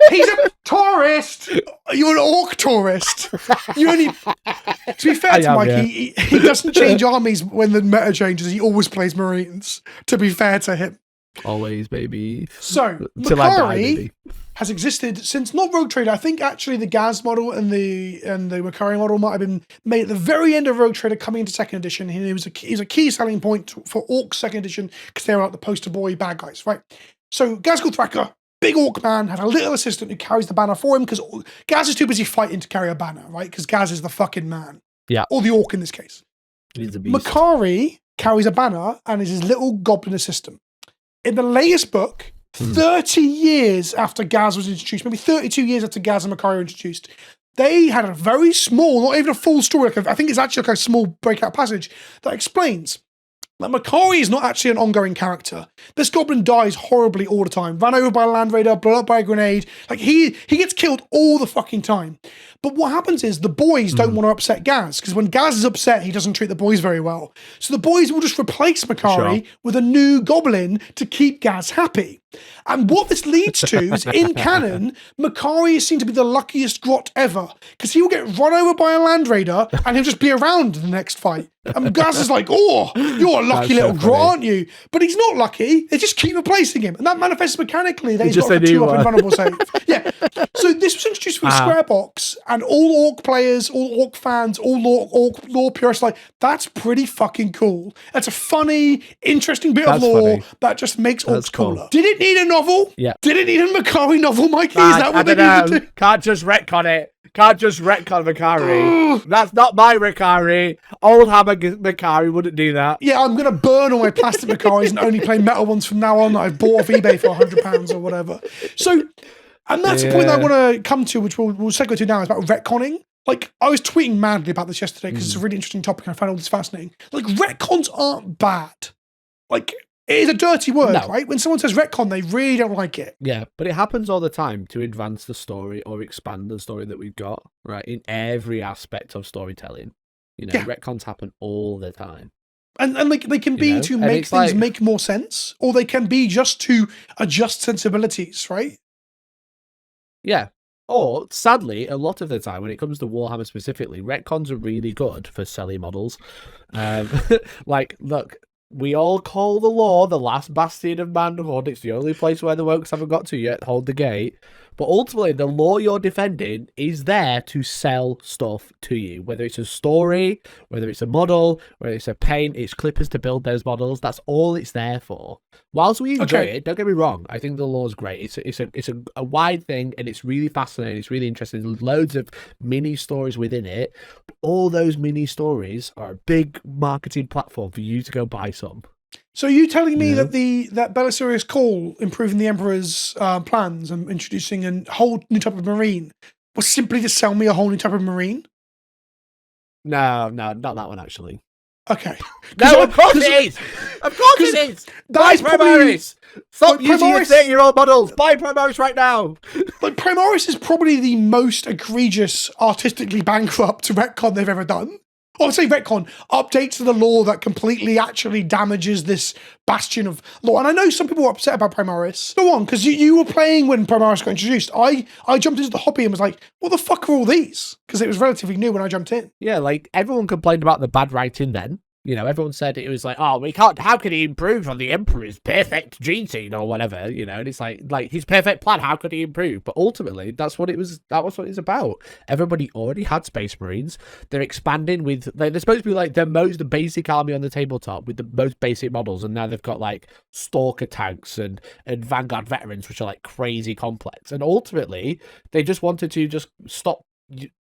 [SPEAKER 1] He's a tourist! You're an orc tourist. You only... To be fair to Mikey, he doesn't change armies when the meta changes. He always plays Marines, to be fair to him.
[SPEAKER 2] Always, baby.
[SPEAKER 1] So,
[SPEAKER 2] Till I die,
[SPEAKER 1] Makari
[SPEAKER 2] baby.
[SPEAKER 1] has existed since not Rogue Trader. I think actually the Gaz model and the Makari model might have been made at the very end of Rogue Trader, coming into 2nd edition. He was a key selling point for Orcs 2nd edition because they were like the poster boy bad guys, right? So Gazgul Thraka, big Orc man, had a little assistant who carries the banner for him because Gaz is too busy fighting to carry a banner, right? Because Gaz is the fucking man.
[SPEAKER 2] Yeah.
[SPEAKER 1] Or the Orc in this case.
[SPEAKER 2] He's a beast.
[SPEAKER 1] Makari carries a banner and is his little goblin assistant. In the latest book, 30 years after Gaz was introduced, maybe 32 years after Gaz and Makari were introduced, they had a very small, not even a full story, I think it's actually like a small breakout passage that explains that Makari is not actually an ongoing character. This goblin dies horribly all the time. Ran over by a land raider, blown up by a grenade. Like, he gets killed all the fucking time. But what happens is the boys don't want to upset Gaz, because when Gaz is upset, he doesn't treat the boys very well. So the boys will just replace Makari with a new goblin to keep Gaz happy. And what this leads to is, in canon, Makari is seen to be the luckiest grot ever, because he will get run over by a land raider and he'll just be around the next fight. And Gaz is like, oh, you're a lucky little grot, aren't you? But he's not lucky. They just keep replacing him. And that manifests mechanically that he's got a 2-up invulnerable save. Yeah. So this was introduced with a square box, and all Orc players, all Orc fans, all Orc lore purists like, that's pretty fucking cool. That's a funny, interesting bit of lore that just makes Orcs cooler. Did it need a novel?
[SPEAKER 2] Yeah.
[SPEAKER 1] Did it need a Makari novel, Mikey? Is that what they need to do?
[SPEAKER 2] Can't just retcon it. Can't just retcon Makari. That's not my Makari. Old Hammer Makari wouldn't do that.
[SPEAKER 1] Yeah, I'm going to burn all my plastic Makaris and only play metal ones from now on that I've bought off eBay for £100 or whatever. So, and that's the point that I want to come to, which we'll segue to now, is about retconning. Like, I was tweeting madly about this yesterday because it's a really interesting topic and I find all this fascinating. Like, retcons aren't bad. Like, it is a dirty word, right? When someone says retcon, they really don't like it.
[SPEAKER 2] Yeah, but it happens all the time to advance the story or expand the story that we've got, right? In every aspect of storytelling. You know, retcons happen all the time.
[SPEAKER 1] And like, they can be to make things make more sense, or they can be just to adjust sensibilities, right?
[SPEAKER 2] Yeah. Or, sadly, a lot of the time, when it comes to Warhammer specifically, retcons are really good for selling models. Like, look, we all call the law the last bastion of manhood. It's the only place where the Wokes haven't got to yet. Hold the gate. But ultimately, the law you're defending is there to sell stuff to you. Whether it's a story, whether it's a model, whether it's a paint, it's clippers to build those models. That's all it's there for. Whilst we enjoy it, don't get me wrong, I think the law is great. It's a wide thing, and it's really fascinating. It's really interesting. There's loads of mini stories within it. But all those mini stories are a big marketing platform for you to go buy some.
[SPEAKER 1] So are you telling me that that Belisarius Call improving the Emperor's plans and introducing a whole new type of Marine was simply to sell me a whole new type of Marine?
[SPEAKER 2] No, not that one, actually.
[SPEAKER 1] Okay.
[SPEAKER 2] No, of course it is. Of course it is. Buy Primaris. Stop using your 30-year-old models. Buy Primaris right now.
[SPEAKER 1] Like, Primaris is probably the most egregious, artistically bankrupt retcon they've ever done. Or I say retcon, update to the lore that completely actually damages this bastion of lore. And I know some people were upset about Primaris. Go on, because you were playing when Primaris got introduced. I jumped into the hobby and was like, what the fuck are all these? Because it was relatively new when I jumped in.
[SPEAKER 2] Yeah, like, everyone complained about the bad writing then. You know, everyone said it was like, oh, we can't, how could he improve on the Emperor's perfect gene scene or whatever, you know, and it's like his perfect plan, how could he improve? But ultimately, that was what it's about. Everybody already had Space Marines. They're expanding with, they're supposed to be like the basic army on the tabletop with the most basic models, and now they've got like Stalker tanks and Vanguard veterans, which are like crazy complex. And ultimately, they just wanted to just stop.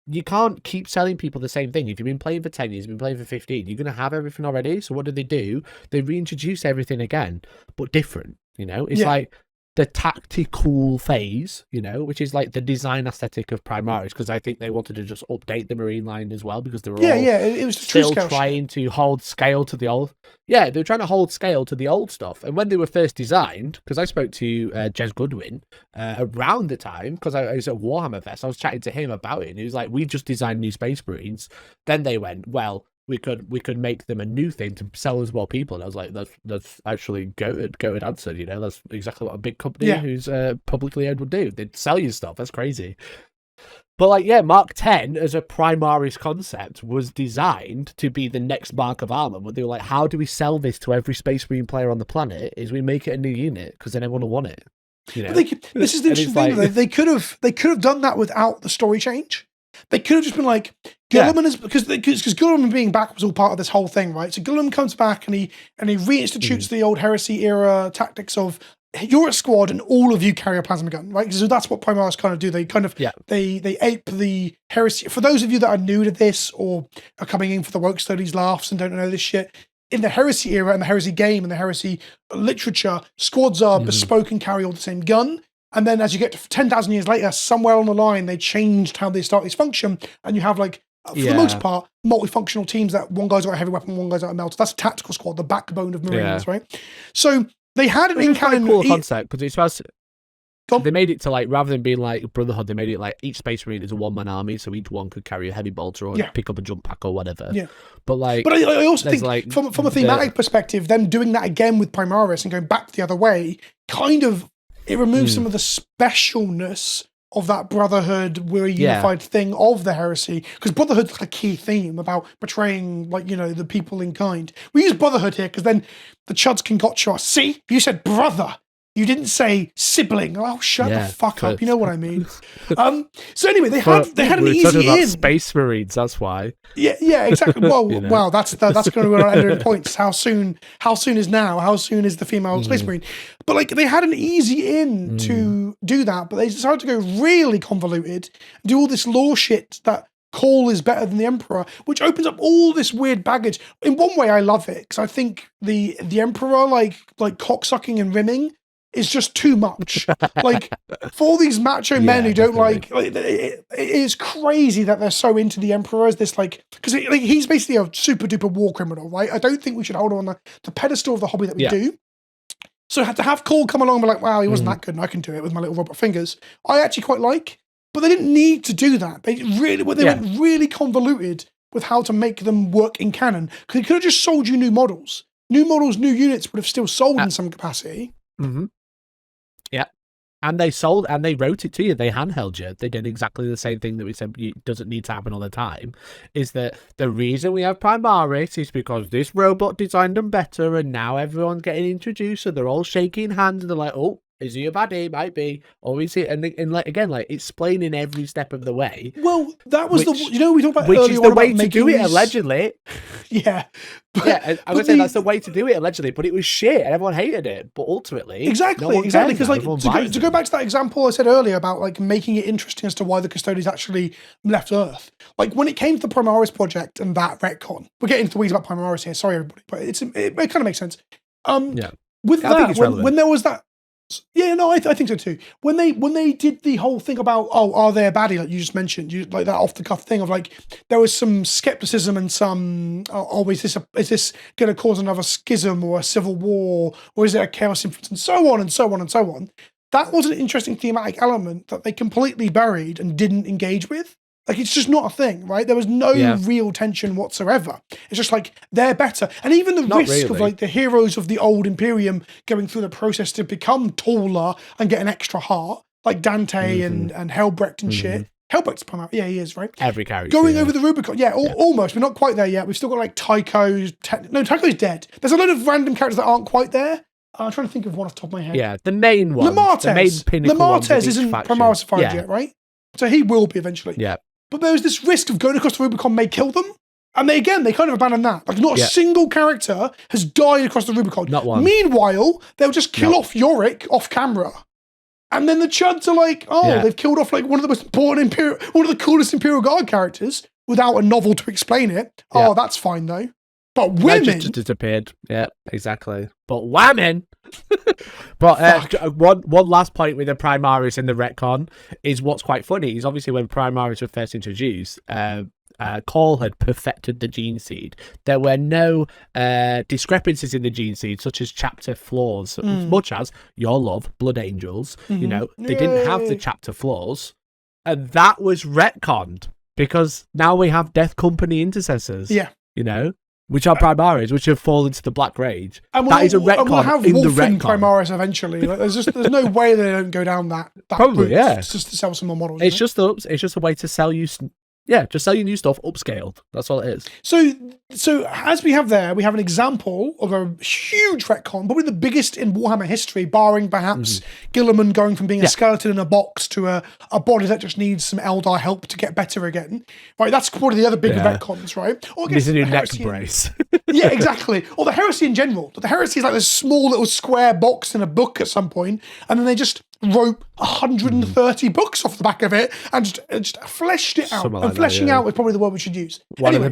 [SPEAKER 2] You can't keep selling people the same thing. If you've been playing for 10 years, you've been playing for 15, you're going to have everything already. So what do? They reintroduce everything again, but different, you know? It's like the tactical phase, you know, which is like the design aesthetic of Primaris, because I think they wanted to just update the Marine line as well, because they were
[SPEAKER 1] it was
[SPEAKER 2] still trying to hold scale to the old. Yeah, they were trying to hold scale to the old stuff. And when they were first designed, because I spoke to Jez Goodwin around the time, because I was at Warhammer Fest, I was chatting to him about it, and he was like, we've just designed new Space Marines. Then they went, well, we could make them a new thing to sell as more people. And I was like, that's actually goated answer, you know, that's exactly what a big company who's publicly owned would do. They'd sell you stuff. That's crazy. But like, yeah, Mark 10 as a Primaris concept was designed to be the next Mark of Armor. But they were like, how do we sell this to every Space Marine player on the planet? Is we make it a new unit, because then everyone will want it. You know?
[SPEAKER 1] This is the interesting thing. Like, they could have done that without the story change. They could have just been like, Guilliman is because Guilliman being back was all part of this whole thing, right? So Guilliman comes back and he reinstitutes the old heresy era tactics of, you're a squad and all of you carry a plasma gun, right? So that's what Primaris kind of do. They kind of they ape the heresy. For those of you that are new to this or are coming in for the woke studies laughs and don't know this shit, in the heresy era and the heresy game and the heresy literature, squads are bespoke and carry all the same gun. And then as you get to 10,000 years later, somewhere on the line, they changed how they start this function. And you have, like, for the most part, multifunctional teams that one guy's got a heavy weapon, one guy's got a melter. That's a tactical squad, the backbone of Marines, right? So they had an in-canon...
[SPEAKER 2] cool concept, because it's supposed to... They made it to, like, rather than being like Brotherhood, they made it like each Space Marine is a one-man army, so each one could carry a heavy bolter or pick up a jump pack or whatever. Yeah. But
[SPEAKER 1] I also think, like, from a thematic perspective, them doing that again with Primaris and going back the other way, kind of... It removes some of the specialness of that Brotherhood, we're a unified thing of the heresy. Because Brotherhood's like a key theme about betraying, like, you know, the people in kind. We use Brotherhood here because then the chuds can gotcha us. See, you said brother. You didn't say sibling. Oh, shut the fuck up. You know what I mean. So anyway, they had an easy in.
[SPEAKER 2] Space Marines, that's why.
[SPEAKER 1] Yeah, exactly. Well, you know? Wow, that's going to be one of our ending points. How soon is now? How soon is the female Space Marine? But like, they had an easy in to do that, but they decided to go really convoluted, do all this lore shit that Call is better than the Emperor, which opens up all this weird baggage. In one way, I love it because I think the Emperor, like cocksucking and rimming, is just too much. Like, for all these macho men who don't like it is crazy that they're so into the Emperor as this, like, because he's basically a super duper war criminal, right? I don't think we should hold him on the pedestal of the hobby that we do. So to have Cole come along and be like, wow, he wasn't that good and I can do it with my little robot fingers, I actually quite like. But they didn't need to do that. They went really convoluted with how to make them work in canon. Because they could have just sold you new models. New models, new units would have still sold in some capacity.
[SPEAKER 2] Yeah. And they sold and they wrote it to you. They handheld you. They did exactly the same thing that we said doesn't need to happen all the time. Is that the reason we have Primaris is because this robot designed them better and now everyone's getting introduced. So they're all shaking hands and they're like, oh, is he a baddie? Might be. Or is he? And like, again, like, explaining every step of the way.
[SPEAKER 1] Well, that was we talked about
[SPEAKER 2] which
[SPEAKER 1] earlier
[SPEAKER 2] is the way to do it, allegedly.
[SPEAKER 1] Yeah.
[SPEAKER 2] I would say that's the way to do it, allegedly, but it was shit and everyone hated it. But ultimately,
[SPEAKER 1] exactly. Because, like, to go back to that example I said earlier about, like, making it interesting as to why the Custodes actually left Earth. Like, when it came to the Primaris project and that retcon, we're getting into the weeds about Primaris here. Sorry, everybody, but it kind of makes sense. With that, when there was that. Yeah, no, I think so too. When they did the whole thing about, are they a baddie, like you just mentioned, like that off the cuff thing of like, there was some skepticism and some, is this going to cause another schism or a civil war, or is it a chaos influence, and so on and so on and so on. That was an interesting thematic element that they completely buried and didn't engage with. Like, it's just not a thing, right? There was no real tension whatsoever. It's just like, they're better. And even the risk of like the heroes of the old Imperium going through the process to become taller and get an extra heart, like Dante and Helbrecht and shit. Helbrecht's primarily, yeah, he is, right?
[SPEAKER 2] Every character.
[SPEAKER 1] Going over the Rubicon, almost. We're not quite there yet. We've still got like Tycho's, Tycho's dead. There's a load of random characters that aren't quite there. I'm trying to think of one off the top of my head.
[SPEAKER 2] Yeah, the main one.
[SPEAKER 1] Lamartez.
[SPEAKER 2] The main pinnacle
[SPEAKER 1] Lamartez isn't Primaris defined yet, right? So he will be eventually.
[SPEAKER 2] Yeah.
[SPEAKER 1] But there was this risk of going across the Rubicon may kill them. And they kind of abandoned that. Like, not a single character has died across the Rubicon.
[SPEAKER 2] Not one.
[SPEAKER 1] Meanwhile, they'll just kill off Yorick off camera. And then the Chuds are like, they've killed off like one of the most important one of the coolest Imperial Guard characters without a novel to explain it. Yeah. Oh, that's fine though. But women
[SPEAKER 2] just disappeared. Yeah, exactly. But women. But one last point with the Primaris in the retcon is what's quite funny is obviously when Primaris were first introduced, Cole had perfected the gene seed. There were no discrepancies in the gene seed, such as chapter flaws, much as your love, Blood Angels. You know, they didn't have the chapter flaws, and that was retconned because now we have Death Company intercessors.
[SPEAKER 1] Yeah,
[SPEAKER 2] you know. Which are Primaris, which have fallen to the Black Rage.
[SPEAKER 1] And
[SPEAKER 2] that is a retcon
[SPEAKER 1] we'll have
[SPEAKER 2] in the
[SPEAKER 1] retcon.
[SPEAKER 2] retcon.
[SPEAKER 1] Primaris eventually. Like, there's no way they don't go down that
[SPEAKER 2] Probably,
[SPEAKER 1] route just to sell some more models.
[SPEAKER 2] It's just a way to sell you. Just sell you new stuff upscaled. That's all it is.
[SPEAKER 1] So as we have there, we have an example of a huge retcon, probably the biggest in Warhammer history, barring perhaps Gilliman going from being a skeleton in a box to a body that just needs some Eldar help to get better again. Right, that's probably the other big retcons, right?
[SPEAKER 2] Or this is a new neck brace.
[SPEAKER 1] Yeah, exactly. Or the Heresy in general. The Heresy is like this small little square box in a book at some point, and then they just wrote 130 books off the back of it and just fleshed it out.
[SPEAKER 2] Something
[SPEAKER 1] And
[SPEAKER 2] like
[SPEAKER 1] fleshing
[SPEAKER 2] that,
[SPEAKER 1] out is probably the word we should use.
[SPEAKER 2] One of the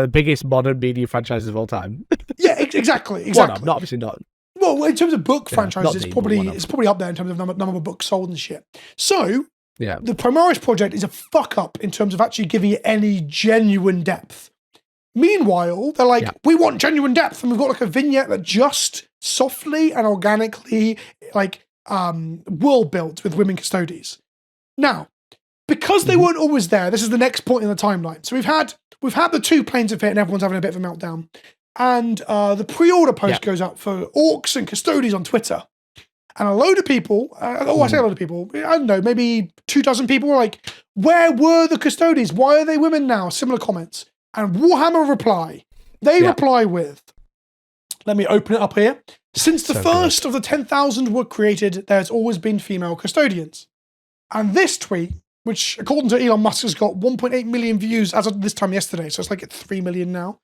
[SPEAKER 2] biggest modern media franchises of all time.
[SPEAKER 1] Yeah, exactly.
[SPEAKER 2] Not obviously not.
[SPEAKER 1] Well, in terms of book franchises,
[SPEAKER 2] it's
[SPEAKER 1] probably up there in terms of number of books sold and shit. So the Primaris project is a fuck up in terms of actually giving it any genuine depth. Meanwhile, they're like, we want genuine depth, and we've got like a vignette that just softly and organically world built with women Custodes. Now, because they weren't always there, this is the next point in the timeline. So we've had the 2 planes of hit and everyone's having a bit of a meltdown. And the pre-order post goes up for Orcs and Custodes on Twitter. And a load of people, I say a load of people, I don't know, maybe 24 people were like, where were the Custodes? Why are they women now? Similar comments. And Warhammer reply. They reply with, let me open it up here. Since the first of the 10,000 were created, there's always been female custodians. And this tweet, which according to Elon Musk has got 1.8 million views as of this time yesterday, so it's like at 3 million now.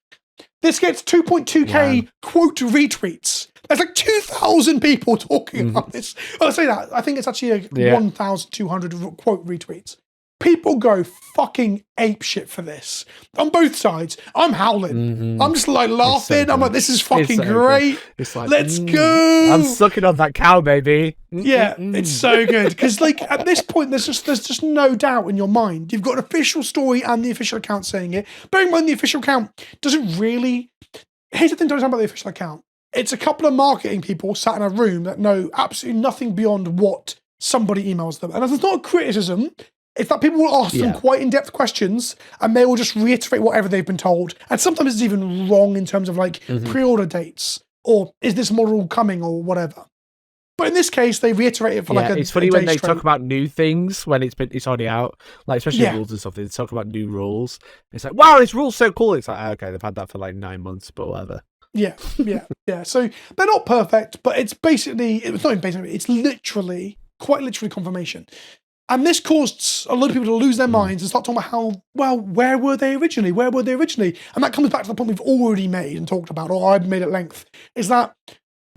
[SPEAKER 1] This gets 2.2k quote retweets. There's like 2,000 people talking about this. I'll say that. I think it's actually 1,200 quote retweets. People go fucking apeshit for this on both sides. I'm howling. I'm just like laughing. So I'm like, this is fucking great. It's like, let's go.
[SPEAKER 2] I'm sucking on that cow, baby.
[SPEAKER 1] Yeah, it's so good because like at this point, there's just no doubt in your mind. You've got an official story and the official account saying it. Bearing in mind the official account doesn't really. Here's the thing to understand about the official account. It's a couple of marketing people sat in a room that know absolutely nothing beyond what somebody emails them, and it's not a criticism. It's that people will ask them quite in-depth questions and they will just reiterate whatever they've been told. And sometimes it's even wrong in terms of like pre-order dates or is this model coming or whatever. But in this case, they reiterate it for like a
[SPEAKER 2] it's funny when they talk about new things when it's already out, like especially rules and stuff. They talk about new rules. It's like, wow, this rule's so cool. It's like, okay, they've had that for like 9 months, but whatever.
[SPEAKER 1] Yeah. So they're not perfect, but it's literally, quite literally confirmation. And this caused a lot of people to lose their minds and start talking about how, well, where were they originally? And that comes back to the point we've already made and talked about, or I've made at length, is that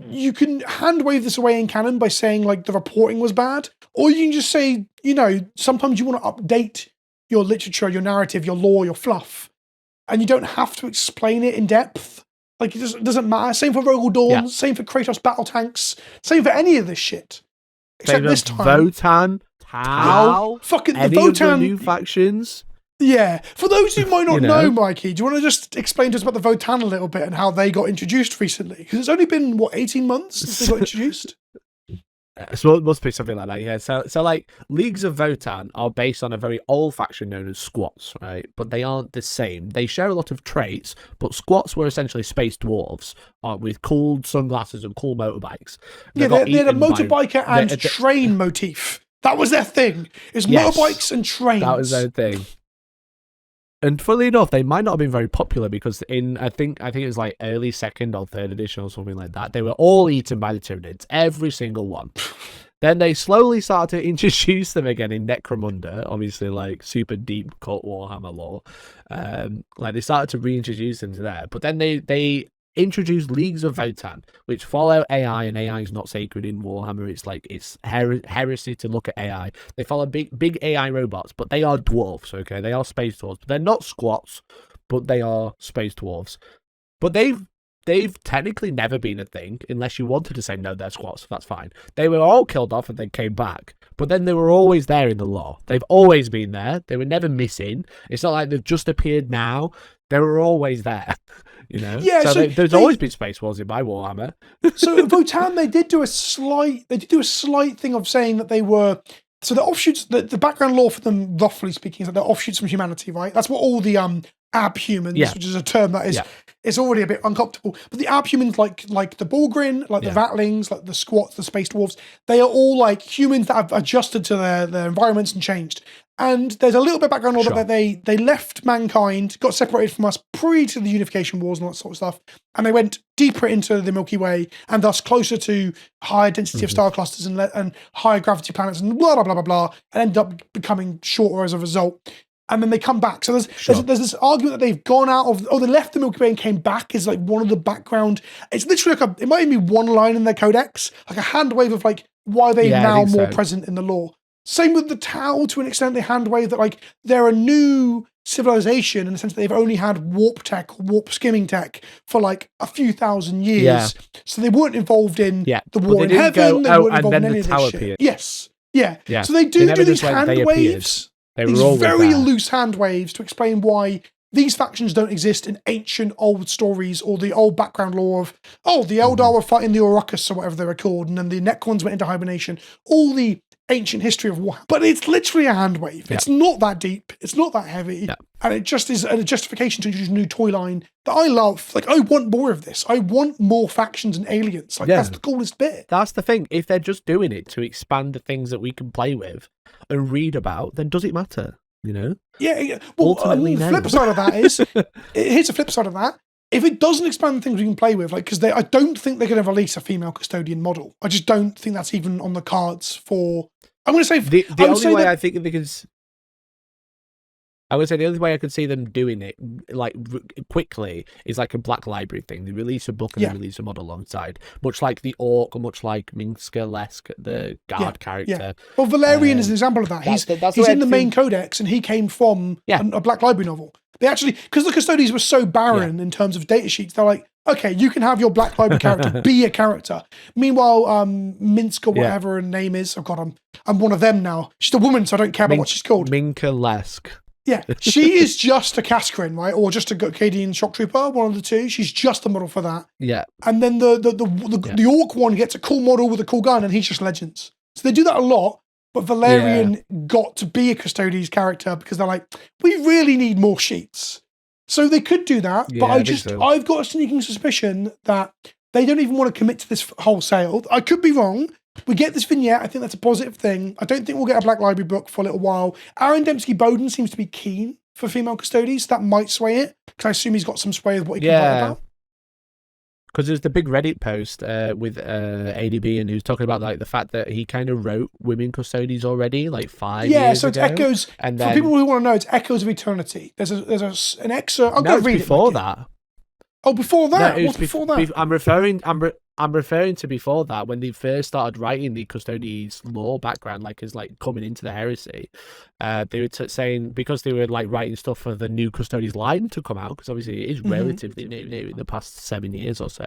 [SPEAKER 1] you can hand wave this away in canon by saying like the reporting was bad, or you can just say, sometimes you want to update your literature, your narrative, your lore, your fluff, and you don't have to explain it in depth. Like, it doesn't matter. Same for Rogel Dawn,
[SPEAKER 2] Yeah.
[SPEAKER 1] same for Kratos battle tanks, same for any of this shit. Except
[SPEAKER 2] Same
[SPEAKER 1] this
[SPEAKER 2] as
[SPEAKER 1] time,
[SPEAKER 2] Votan, Tau,
[SPEAKER 1] fucking the
[SPEAKER 2] any of the
[SPEAKER 1] Votan.
[SPEAKER 2] new factions.
[SPEAKER 1] Yeah. For those who might not
[SPEAKER 2] You know?
[SPEAKER 1] know, Mikey, do you want to just explain to us about the Votan a little bit and how they got introduced recently? Because it's only been, 18 months since they got introduced?
[SPEAKER 2] So it must be something like that, yeah. So like Leagues of Votan are based on a very old faction known as Squats, right? But they aren't the same. They share a lot of traits, but Squats were essentially space dwarves with cool sunglasses and cool motorbikes.
[SPEAKER 1] Yeah, they had a motorbiker and train motif. That was their thing. It's motorbikes and trains.
[SPEAKER 2] That was their thing. And funnily enough, they might not have been very popular because I think it was like early second or third edition or something like that. They were all eaten by the Tyranids, every single one. Then they slowly started to introduce them again in Necromunda, obviously like super deep cult Warhammer lore. Like they started to reintroduce them to there, but then they introduced Leagues of Votan, which follow AI, and AI is not sacred in Warhammer. It's like it's heresy to look at AI. They follow big AI robots, but they are dwarves. Okay, they are space dwarves. They're not Squats, but they are space dwarves. But they've technically never been a thing unless you wanted to say no, they're Squats. That's fine. They were all killed off and they came back, but then they were always there in the lore. They've always been there. They were never missing. It's not like they've just appeared now. They were always there. You know,
[SPEAKER 1] yeah. So
[SPEAKER 2] there's always been Space Wars in my Warhammer.
[SPEAKER 1] So Votan, they did do a slight thing of saying that they were. So the offshoots, the background lore for them, roughly speaking, is that they're offshoots from humanity, right? That's what all the abhumans, which is a term that is it's already a bit uncomfortable. But the abhumans, like the Bulgrin, like the Vatlings, like the Squats, the Space Dwarves, they are all like humans that have adjusted to their environments and changed. And there's a little bit of background lore that they left mankind, got separated from us pre to the Unification Wars and all that sort of stuff, and they went deeper into the Milky Way and thus closer to higher density of star clusters and higher gravity planets and blah blah blah blah blah, and ended up becoming shorter as a result. And then they come back. So there's this argument that they've gone out of, they left the Milky Way and came back is like one of the background. It's literally like it might even be one line in their codex, like a hand wave of like why they're now more present in the lore. Same with the Tau, to an extent, they hand wave that like they're a new civilization in the sense that they've only had warp tech, warp skimming tech for like a few thousand years. Yeah. So they weren't involved in the war in heaven. They weren't involved in any of this shit. Yes. Yeah. So they do these hand waves. These very loose hand waves to explain why these factions don't exist in ancient old stories or the old background lore of, the Eldar were fighting the Orcus or whatever they were called, and then the Necrons went into hibernation. All the ancient history of Warhammer. But it's literally a hand wave. Yeah. It's not that deep. It's not that heavy. Yeah. And it just is a justification to introduce a new toy line that I love. Like, I want more of this. I want more factions and aliens. Like, that's the coolest bit.
[SPEAKER 2] That's the thing. If they're just doing it to expand the things that we can play with and read about, then does it matter? You know?
[SPEAKER 1] Yeah. Well, the flip side of that is, here's a flip side of that. If it doesn't expand the things we can play with, like, because I don't think they're going to release a female custodian model. I just don't think that's even on the cards for. I'm going to say
[SPEAKER 2] the only way I think they can. I would say the only way I could see them doing it like quickly is like a Black Library thing. They release a book and they release a model alongside, much like the Orc, or much like Minska-Lesk, the guard character. Yeah.
[SPEAKER 1] Well, Valerian is an example of that. He's in the main codex, and he came from a Black Library novel. They actually, because the Custodes were so barren in terms of data sheets, they're like, okay, you can have your Black Library character be a character. Meanwhile, Minsk or whatever her name is, oh God, I'm one of them now. She's a woman, so I don't care about what she's called.
[SPEAKER 2] Minka-Lesk.
[SPEAKER 1] Yeah, she is just a Kaskrin, right? Or just a Gokadian shock trooper, one of the two. She's just the model for that.
[SPEAKER 2] Yeah.
[SPEAKER 1] And then the Orc one gets a cool model with a cool gun, and he's just Legends. So they do that a lot. But Valerian got to be a Custodes character because they're like, we really need more sheets. So they could do that, but I've got a sneaking suspicion that they don't even want to commit to this wholesale. I could be wrong. We get this vignette. I think that's a positive thing. I don't think we'll get a Black Library book for a little while. Aaron Dembski-Bowden seems to be keen for female Custodes. That might sway it, because I assume he's got some sway with what he can write about.
[SPEAKER 2] Because there's the big Reddit post with ADB, and he was talking about like the fact that he kind of wrote women Custodes already, like 5 years ago. Yeah, so
[SPEAKER 1] it's Echoes. And for people who want to know, it's Echoes of Eternity. There's an excerpt. I'll go read it.
[SPEAKER 2] Before that.
[SPEAKER 1] Oh, before that? What's before that?
[SPEAKER 2] I'm referring I'm referring to before that when they first started writing the Custodes lore background, like as like coming into the heresy, they were saying because they were like writing stuff for the new Custodes line to come out, because obviously it is relatively new in the past 7 years or so.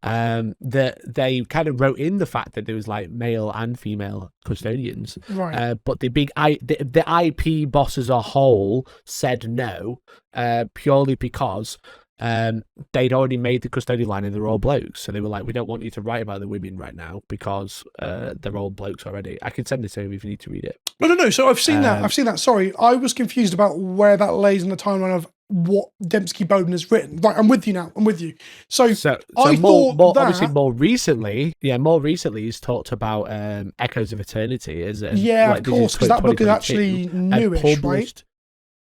[SPEAKER 2] That they kind of wrote in the fact that there was like male and female custodians,
[SPEAKER 1] Right.
[SPEAKER 2] but the IP boss as a whole said no, purely because they'd already made the custodian line and they're all blokes, so they were like, we don't want you to write about the women right now because they're all blokes already. I can send this over if you need to read it.
[SPEAKER 1] No. So I've seen that. Sorry, I was confused about where that lays in the timeline of what Dembski Bowden has written. Right, I'm with you now. I'm with you. So I thought that
[SPEAKER 2] obviously more recently, he's talked about Echoes of Eternity as
[SPEAKER 1] of course, because that book is actually newish, right?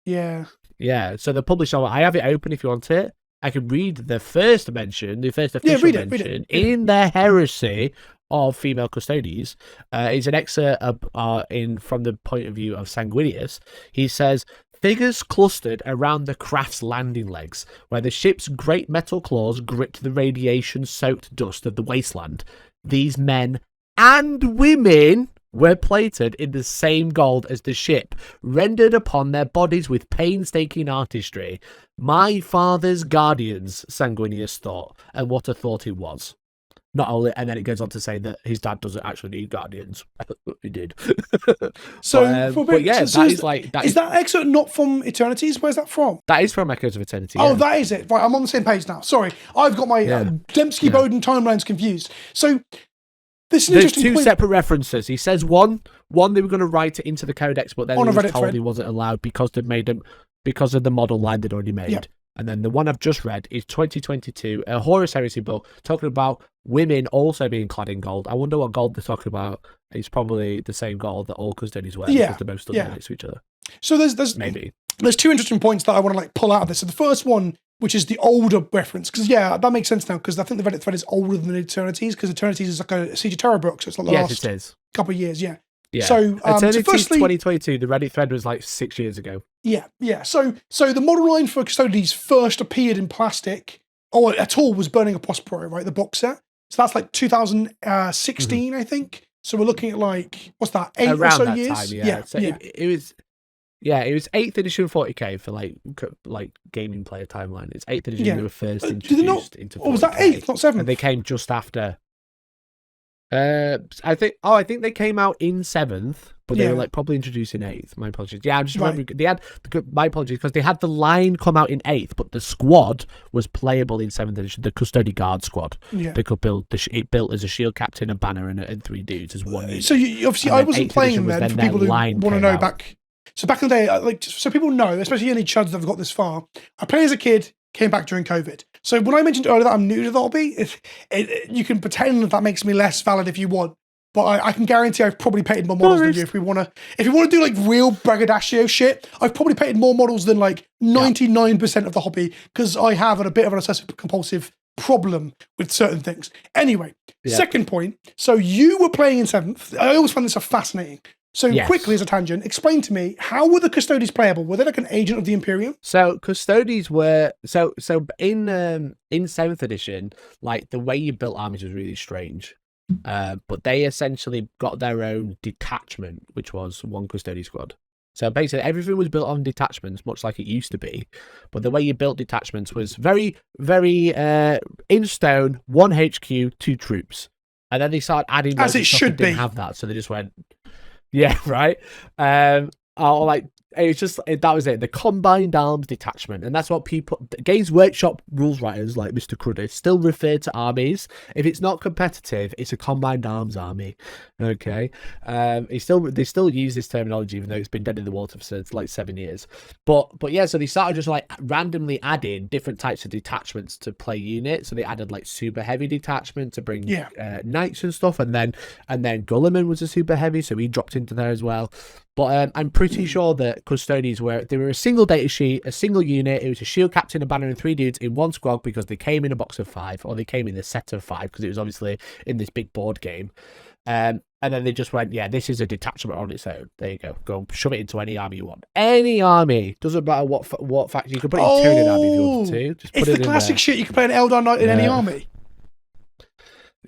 [SPEAKER 2] Yeah. So the published. I have it open if you want it. I can read the first mention, the first official mention in the heresy of female Custodes. It's an excerpt from the point of view of Sanguinius. He says, figures clustered around the craft's landing legs, where the ship's great metal claws gripped the radiation-soaked dust of the wasteland. These men and women were plated in the same gold as the ship, rendered upon their bodies with painstaking artistry. My father's guardians, Sanguinius thought, and what a thought it was. Not only, and then it goes on to say that his dad doesn't actually need guardians. He did.
[SPEAKER 1] So,
[SPEAKER 2] is
[SPEAKER 1] that excerpt not from Eternities? Where's that from?
[SPEAKER 2] That is from Echoes of Eternity.
[SPEAKER 1] Oh, that is it. Right, I'm on the same page now. Sorry, I've got my Dembski Bowden timelines confused. So. There's
[SPEAKER 2] two separate references. He says one they were going to write it into the codex, but then he was told he wasn't allowed because they'd made them because of the model line they'd already made. Yep. And then the one I've just read is 2022, a Horus Heresy book talking about women also being clad in gold. I wonder what gold they're talking about. It's probably the same gold that all Custodes wear because they're both stood next to each other.
[SPEAKER 1] So there's two interesting points that I want to like pull out of this. So the first one, which is the older reference, because that makes sense now, because I think the Reddit thread is older than Eternities, because Eternities is like a Siege of Terror book, so it's like the last couple of years, yeah.
[SPEAKER 2] So Eternities 2022, the Reddit thread was like 6 years ago.
[SPEAKER 1] Yeah. So the model line for Custodes first appeared in plastic, or at all was Burning a Prospero, right, the box set. So that's like 2016, I think. So we're looking at like, what's that, 8
[SPEAKER 2] around
[SPEAKER 1] or so
[SPEAKER 2] that
[SPEAKER 1] years?
[SPEAKER 2] Time, It was... Yeah, it was 8th edition 40k for like gaming player timeline. It's 8th edition they were first introduced into 40k.
[SPEAKER 1] Oh, was that 8th, not 7th?
[SPEAKER 2] And they came just after. I think they came out in 7th, but they were like probably introduced in 8th. My apologies. Yeah, I'm just remembering they had my apologies because they had the line come out in 8th, but the squad was playable in 7th edition. The Custody Guard squad. Yeah. They could build it built as a shield captain, a banner, and 3 dudes as one.
[SPEAKER 1] So obviously, I wasn't playing then. For people who want to know back. So back in the day, so people know, especially any chuds that have got this far, I played as a kid, came back during COVID. So when I mentioned earlier that I'm new to the hobby, you can pretend that makes me less valid if you want. But I can guarantee I've probably painted more models than you. If you want to do like real braggadocio shit, I've probably painted more models than like 99% of the hobby, because I have a bit of an obsessive compulsive problem with certain things. Anyway, second point. So you were playing in 7th. I always find this fascinating. So quickly as a tangent, explain to me, how were the Custodes playable? Were they like an agent of the Imperium?
[SPEAKER 2] So Custodes were so in 7th edition, like the way you built armies was really strange. But they essentially got their own detachment, which was one Custody squad. So basically everything was built on detachments, much like it used to be. But the way you built detachments was very, very in stone, 1 HQ, 2 troops. And then they started adding
[SPEAKER 1] as it should be.
[SPEAKER 2] Didn't have that, so they just went. Yeah, right. That was it. The Combined Arms Detachment, and that's what Games Workshop rules writers like Mr. Cruddy still refer to armies. If it's not competitive, it's a Combined Arms army. Okay, they still use this terminology, even though it's been dead in the water for like 7 years. But yeah, so they started just like randomly adding different types of detachments to play units. So they added like super heavy detachment to bring knights and stuff, and then Gulliman was a super heavy, so he dropped into there as well. But I'm pretty sure that Custodes were a single data sheet, a single unit. It was a shield captain, a banner, and 3 dudes in one squad, because they came in a box of 5, or they came in a set of 5, because it was obviously in this big board game. And then they just went, this is a detachment on its own. There you go. Go shove it into any army you want. Any army. Doesn't matter what faction. You can put it in Tyranid army if you want to. Just put
[SPEAKER 1] it's the classic shit. You can play an Eldar Knight in any army.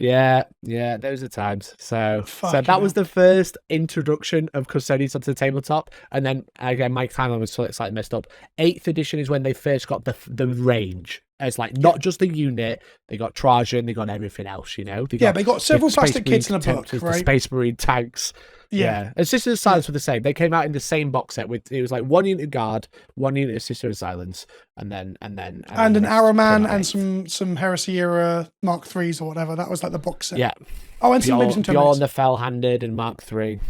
[SPEAKER 2] Yeah, those are times. So
[SPEAKER 1] Fucking
[SPEAKER 2] that was
[SPEAKER 1] hell.
[SPEAKER 2] the first introduction of Custodes onto the tabletop, and then again, my timeline was slightly messed up. 8th edition is when they first got the range. It's like not just the unit; they got Trajan, they got everything else. They
[SPEAKER 1] They got several
[SPEAKER 2] the Space
[SPEAKER 1] plastic
[SPEAKER 2] Marine
[SPEAKER 1] kits in a book,
[SPEAKER 2] Contemptors,
[SPEAKER 1] right?
[SPEAKER 2] the Space Marine tanks. Yeah. And Sisters of Silence were the same. They came out in the same box set with it was like 1 unit of Guard, 1 unit of Sister of Silence, and an
[SPEAKER 1] an
[SPEAKER 2] rest
[SPEAKER 1] Arrowman
[SPEAKER 2] came out
[SPEAKER 1] and some Heresy era Mark IIIs or whatever. That was like the box set.
[SPEAKER 2] Yeah.
[SPEAKER 1] Oh, and maybe some
[SPEAKER 2] Bjorn the Fell-Handed and Mark III.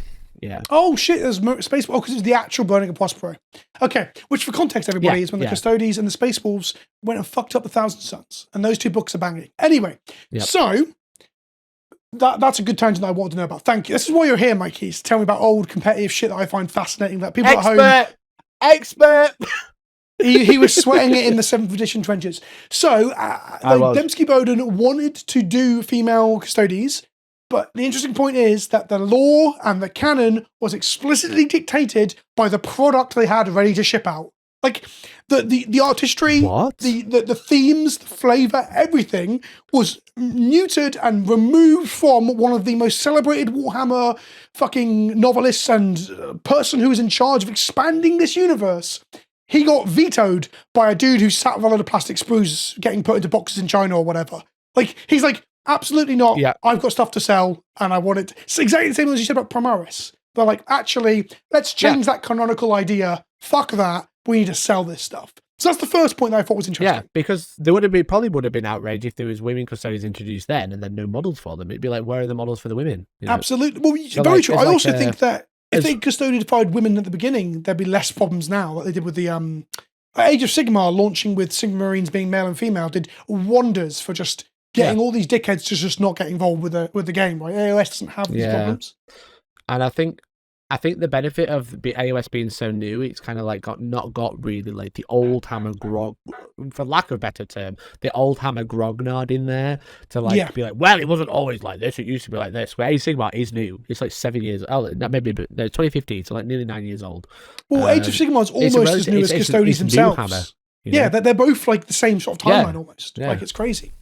[SPEAKER 2] Yeah.
[SPEAKER 1] Oh shit! There's Space. Oh, because it's the actual Burning of Prospero. Okay, which for context, everybody is when the Custodes and the Space Wolves went and fucked up the Thousand Suns, and those two books are banging. Anyway, so that's a good tangent that I wanted to know about. Thank you. This is why you're here, Mikey. To tell me about old competitive shit that I find fascinating. That people at home.
[SPEAKER 2] Expert.
[SPEAKER 1] He was sweating it in the 7th edition trenches. So, Dembski Bowden wanted to do female Custodes, but the interesting point is that the law and the canon was explicitly dictated by the product they had ready to ship out. Like the artistry, the themes, the flavor, everything was neutered and removed from one of the most celebrated Warhammer fucking novelists and person who was in charge of expanding this universe. He got vetoed by a dude who sat with a load of plastic sprues getting put into boxes in China or whatever. Like, he's like, absolutely not.
[SPEAKER 2] Yeah.
[SPEAKER 1] I've got stuff to sell and I want it. It's exactly the same as you said about Primaris. They're like, actually, let's change that canonical idea. Fuck that. We need to sell this stuff. So that's the first point that I thought was interesting.
[SPEAKER 2] Yeah, because there probably would have been outrage if there was women Custodes introduced then and then no models for them. It'd be like, where are the models for the women?
[SPEAKER 1] Absolutely. Well, so very true. I also think that if they custodified women at the beginning, there'd be less problems now, like they did with the Age of Sigmar launching with Sigmar Marines being male and female did wonders for just getting all these dickheads to just not get involved with the game, right? AOS doesn't have these problems.
[SPEAKER 2] And I think the benefit of AOS being so new, it's kind of like not got really like the old Hammer grog, for lack of a better term, the old Hammer grognard in there to like be like, well, it wasn't always like this. It used to be like this. Where Age of Sigmar is new. It's like 7 years. Oh, maybe no, 2015, so like nearly 9 years old.
[SPEAKER 1] Well, Age of Sigmar is almost as new as Custodes themselves.
[SPEAKER 2] Hammer,
[SPEAKER 1] yeah, they're both like the same sort of timeline almost. Yeah. Like it's crazy.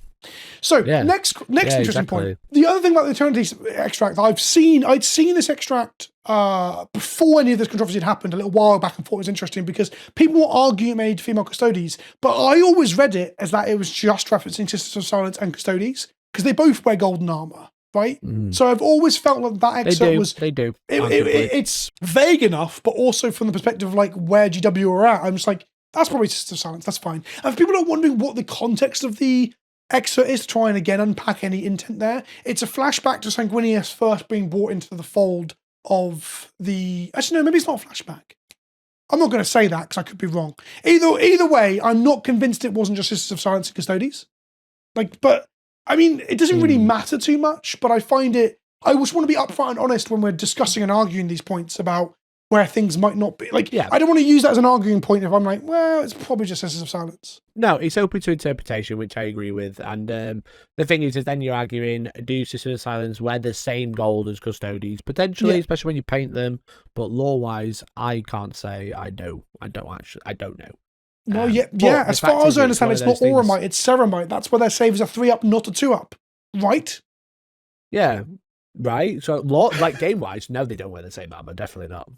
[SPEAKER 1] So next interesting point. The other thing about the Eternity extract, I'd seen this extract before any of this controversy had happened a little while back and thought it was interesting because people were arguing it made female Custodes, but I always read it as that it was just referencing Sisters of Silence and Custodes because they both wear golden armor, right? So I've always felt like that excerpt was...
[SPEAKER 2] They do.
[SPEAKER 1] It's vague enough, but also from the perspective of like where GW are at, I'm just like, that's probably Sisters of Silence, that's fine. And if people are wondering what the context of the excerpt is to try and again unpack any intent there. It's a flashback to Sanguinius first being brought into the fold of the... Actually, no, maybe it's not a flashback. I'm not going to say that because I could be wrong. Either way, I'm not convinced it wasn't just Sisters of Silence and Custodes. But, I mean, it doesn't really matter too much, but I find it... I just want to be upfront and honest when we're discussing and arguing these points about where things might not be. Like, I don't want to use that as an arguing point if I'm like, well, it's probably just Sisters of Silence.
[SPEAKER 2] No, it's open to interpretation, which I agree with. And the thing is then you're arguing, do Sisters of Silence wear the same gold as Custodes? Potentially, especially when you paint them. But lore-wise, I can't say I know. I don't know.
[SPEAKER 1] No, as far as I understand, it's not Auramite, it's Ceramite. That's where their save is a 3-up, not a 2-up. Right?
[SPEAKER 2] Yeah. Right, so like game wise, no, they don't wear the same armor, definitely not.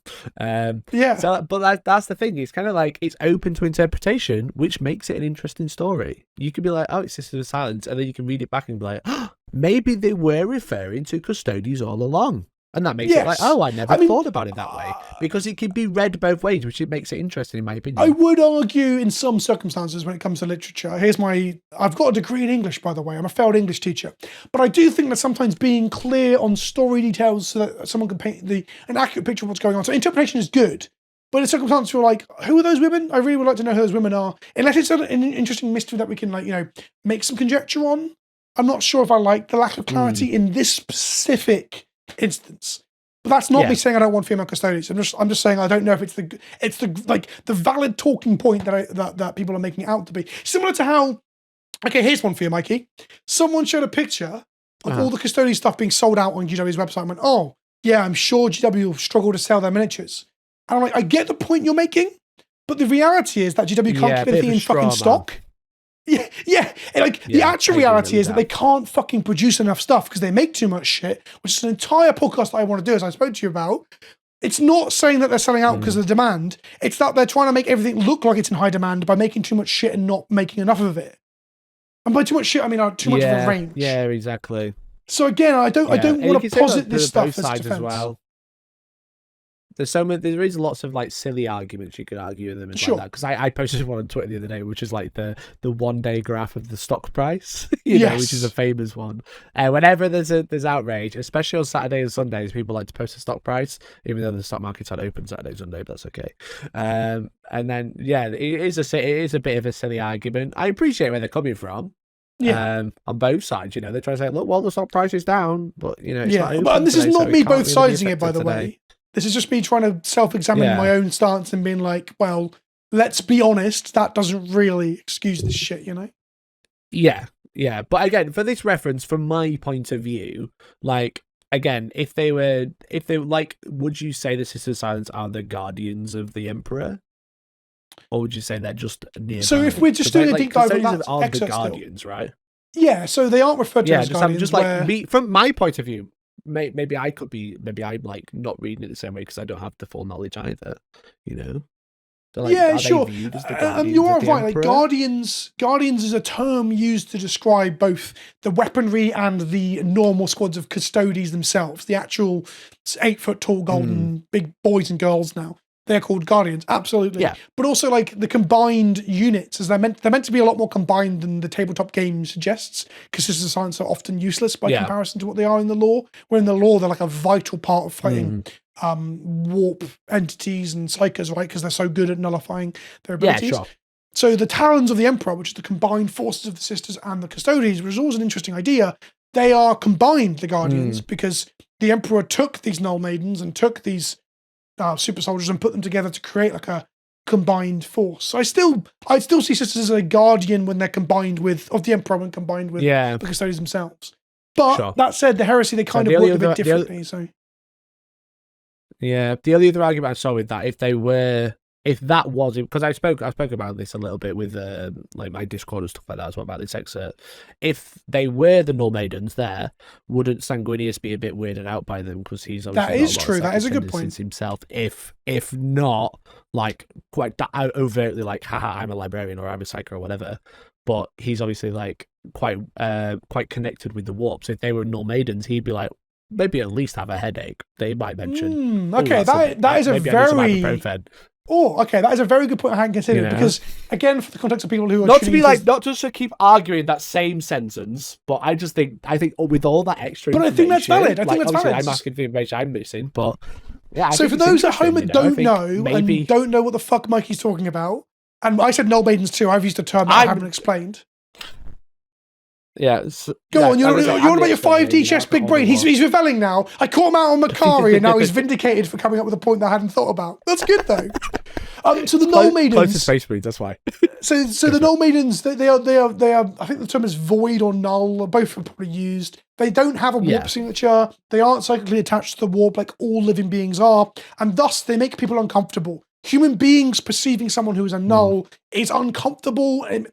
[SPEAKER 2] So, but that's the thing. It's kind of like it's open to interpretation, which makes it an interesting story. You could be like, oh, it's Sisters of Silence, and then you can read it back and be like, oh, maybe they were referring to Custodes all along. And that makes it like, oh, I never thought about it that way. Because it can be read both ways, which it makes it interesting, in my opinion.
[SPEAKER 1] I would argue in some circumstances when it comes to literature. I've got a degree in English, by the way. I'm a failed English teacher. But I do think that sometimes being clear on story details so that someone can paint an accurate picture of what's going on. So interpretation is good. But in circumstances where like, who are those women? I really would like to know who those women are. Unless it's an interesting mystery that we can make some conjecture on. I'm not sure if I like the lack of clarity in this specific instance, but that's not me saying I don't want female Custodes. I'm just saying I don't know if it's the valid talking point that people are making it out to be. Similar to how, okay, here's one for you, Mikey. Someone showed a picture of all the Custodes stuff being sold out on GW's website and went, oh yeah, I'm sure GW will struggle to sell their miniatures. And I'm like, I get the point you're making, but the reality is that GW can't keep anything in fucking stock. Yeah. Like the actual reality is that they can't fucking produce enough stuff because they make too much shit, which is an entire podcast that I want to do, as I spoke to you about. It's not saying that they're selling out because of the demand. It's that they're trying to make everything look like it's in high demand by making too much shit and not making enough of it. And by too much shit, I mean too much of a range.
[SPEAKER 2] Yeah, exactly.
[SPEAKER 1] So again, I don't want to posit this stuff as defense.
[SPEAKER 2] As well. There is lots of like silly arguments you could argue with them and like that. Because I posted one on Twitter the other day, which is like the 1 day graph of the stock price, you know, which is a famous one. Whenever there's outrage, especially on Saturday and Sundays, people like to post the stock price, even though the stock market's not open Saturday and Sunday, but that's okay. And then it is a bit of a silly argument. I appreciate where they're coming from. Yeah. On both sides, you know, they try to say, look, well, the stock price is down, but you know, it's not open
[SPEAKER 1] but this
[SPEAKER 2] today,
[SPEAKER 1] is not
[SPEAKER 2] so
[SPEAKER 1] me both siding it, by the
[SPEAKER 2] today.
[SPEAKER 1] way. This is just me trying to self-examine my own stance and being like, well, let's be honest, that doesn't really excuse this shit, you know?
[SPEAKER 2] Yeah. But again, for this reference, from my point of view, like, again, if they were like, would you say the Sisters of Silence are the guardians of the Emperor? Or would you say they're just nearby?
[SPEAKER 1] So if we're just doing a deep dive on that,
[SPEAKER 2] are the guardians, right?
[SPEAKER 1] Yeah, so they aren't referred to as guardians.
[SPEAKER 2] Just like me, from my point of view, maybe I'm like not reading it the same way because I don't have the full knowledge either, you know. So like,
[SPEAKER 1] sure. You are right. Like guardians is a term used to describe both the weaponry and the normal squads of Custodes themselves. The actual 8 foot tall golden big boys and girls now. They're called guardians, absolutely. Yeah. But also like the combined units, as they're meant to be a lot more combined than the tabletop game suggests, because Sisters of Silence are often useless by comparison to what they are in the lore. Where in the lore they're like a vital part of fighting warp entities and psychers, right? Because they're so good at nullifying their abilities. Yeah, sure. So the Talons of the Emperor, which is the combined forces of the Sisters and the Custodes, which is always an interesting idea. They are combined, the Guardians, because the Emperor took these Null Maidens and took these super soldiers and put them together to create like a combined force. So I still see Sisters as a guardian when they're combined with of the Emperor when combined with the Custodes themselves. But that said, the heresy they kind of work a bit differently.
[SPEAKER 2] The only other argument I saw with that, if that was, because I spoke about this a little bit with like my Discord and stuff like that as well about this excerpt. If they were the Null Maidens there, wouldn't Sanguinius be a bit weirded out by them because he's obviously
[SPEAKER 1] that is true. That is a good point
[SPEAKER 2] himself. If not like quite that overtly like, haha, I'm a librarian or I'm a psyker or whatever. But he's obviously like quite connected with the warp. So if they were Null Maidens, he'd be like, maybe at least have a headache. They might mention.
[SPEAKER 1] Okay, that is a very. That is a very good point I hadn't considered because, again, for the context of people who are
[SPEAKER 2] not just to keep arguing that same sentence, but I think with all that extra,
[SPEAKER 1] but I think that's valid. I think that's valid.
[SPEAKER 2] I'm asking for the information I'm missing, but yeah.
[SPEAKER 1] So for those at home that don't know what the fuck Mikey's talking about, and I said Null Maidens too. I've used a term that I haven't explained.
[SPEAKER 2] Yeah.
[SPEAKER 1] Go on, you're on about your 5D chess big brain. He's rebelling now. I caught him out on Macari and now he's vindicated for coming up with a point that I hadn't thought about. That's good though. So the Null Maidens.
[SPEAKER 2] Close to Space Marines, that's why.
[SPEAKER 1] so the Null Maidens, they are, I think the term is void or null, both are probably used. They don't have a warp signature. They aren't psychically attached to the warp like all living beings are. And thus they make people uncomfortable. Human beings perceiving someone who is a null is uncomfortable and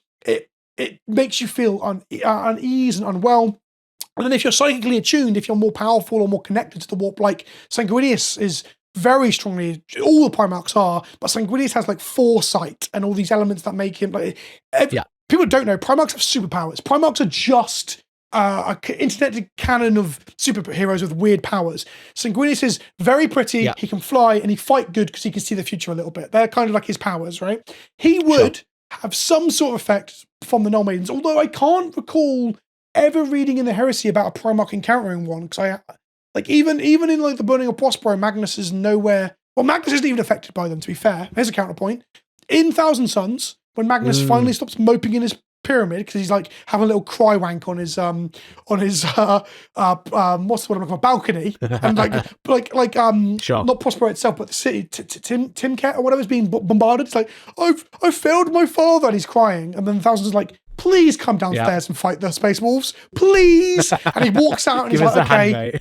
[SPEAKER 1] it makes you feel unease and unwell. And then if you're psychically attuned, if you're more powerful or more connected to the warp, like Sanguinius is very strongly, all the Primarchs are, but Sanguinius has like foresight and all these elements that make him like... People don't know, Primarchs have superpowers. Primarchs are just an internet canon of superheroes with weird powers. Sanguinius is very pretty, he can fly, and he fight good because he can see the future a little bit. They're kind of like his powers, right? He would... have some sort of effect from the Null Maidens, although I can't recall ever reading in the Heresy about a Primarch encountering one, because even in like the Burning of Prospero, Magnus is nowhere. Well, Magnus isn't even affected by them, to be fair. Here's a counterpoint. In Thousand Suns, when Magnus finally stops moping in his pyramid because he's like having a little cry wank on his what's the word I'm called, balcony, and not Prospero itself but the city, Timcat or whatever is being bombarded. It's like I've failed my father, and he's crying, and then Thousands is like, please come downstairs and fight the Space Wolves, please. And he walks out and he's like, okay,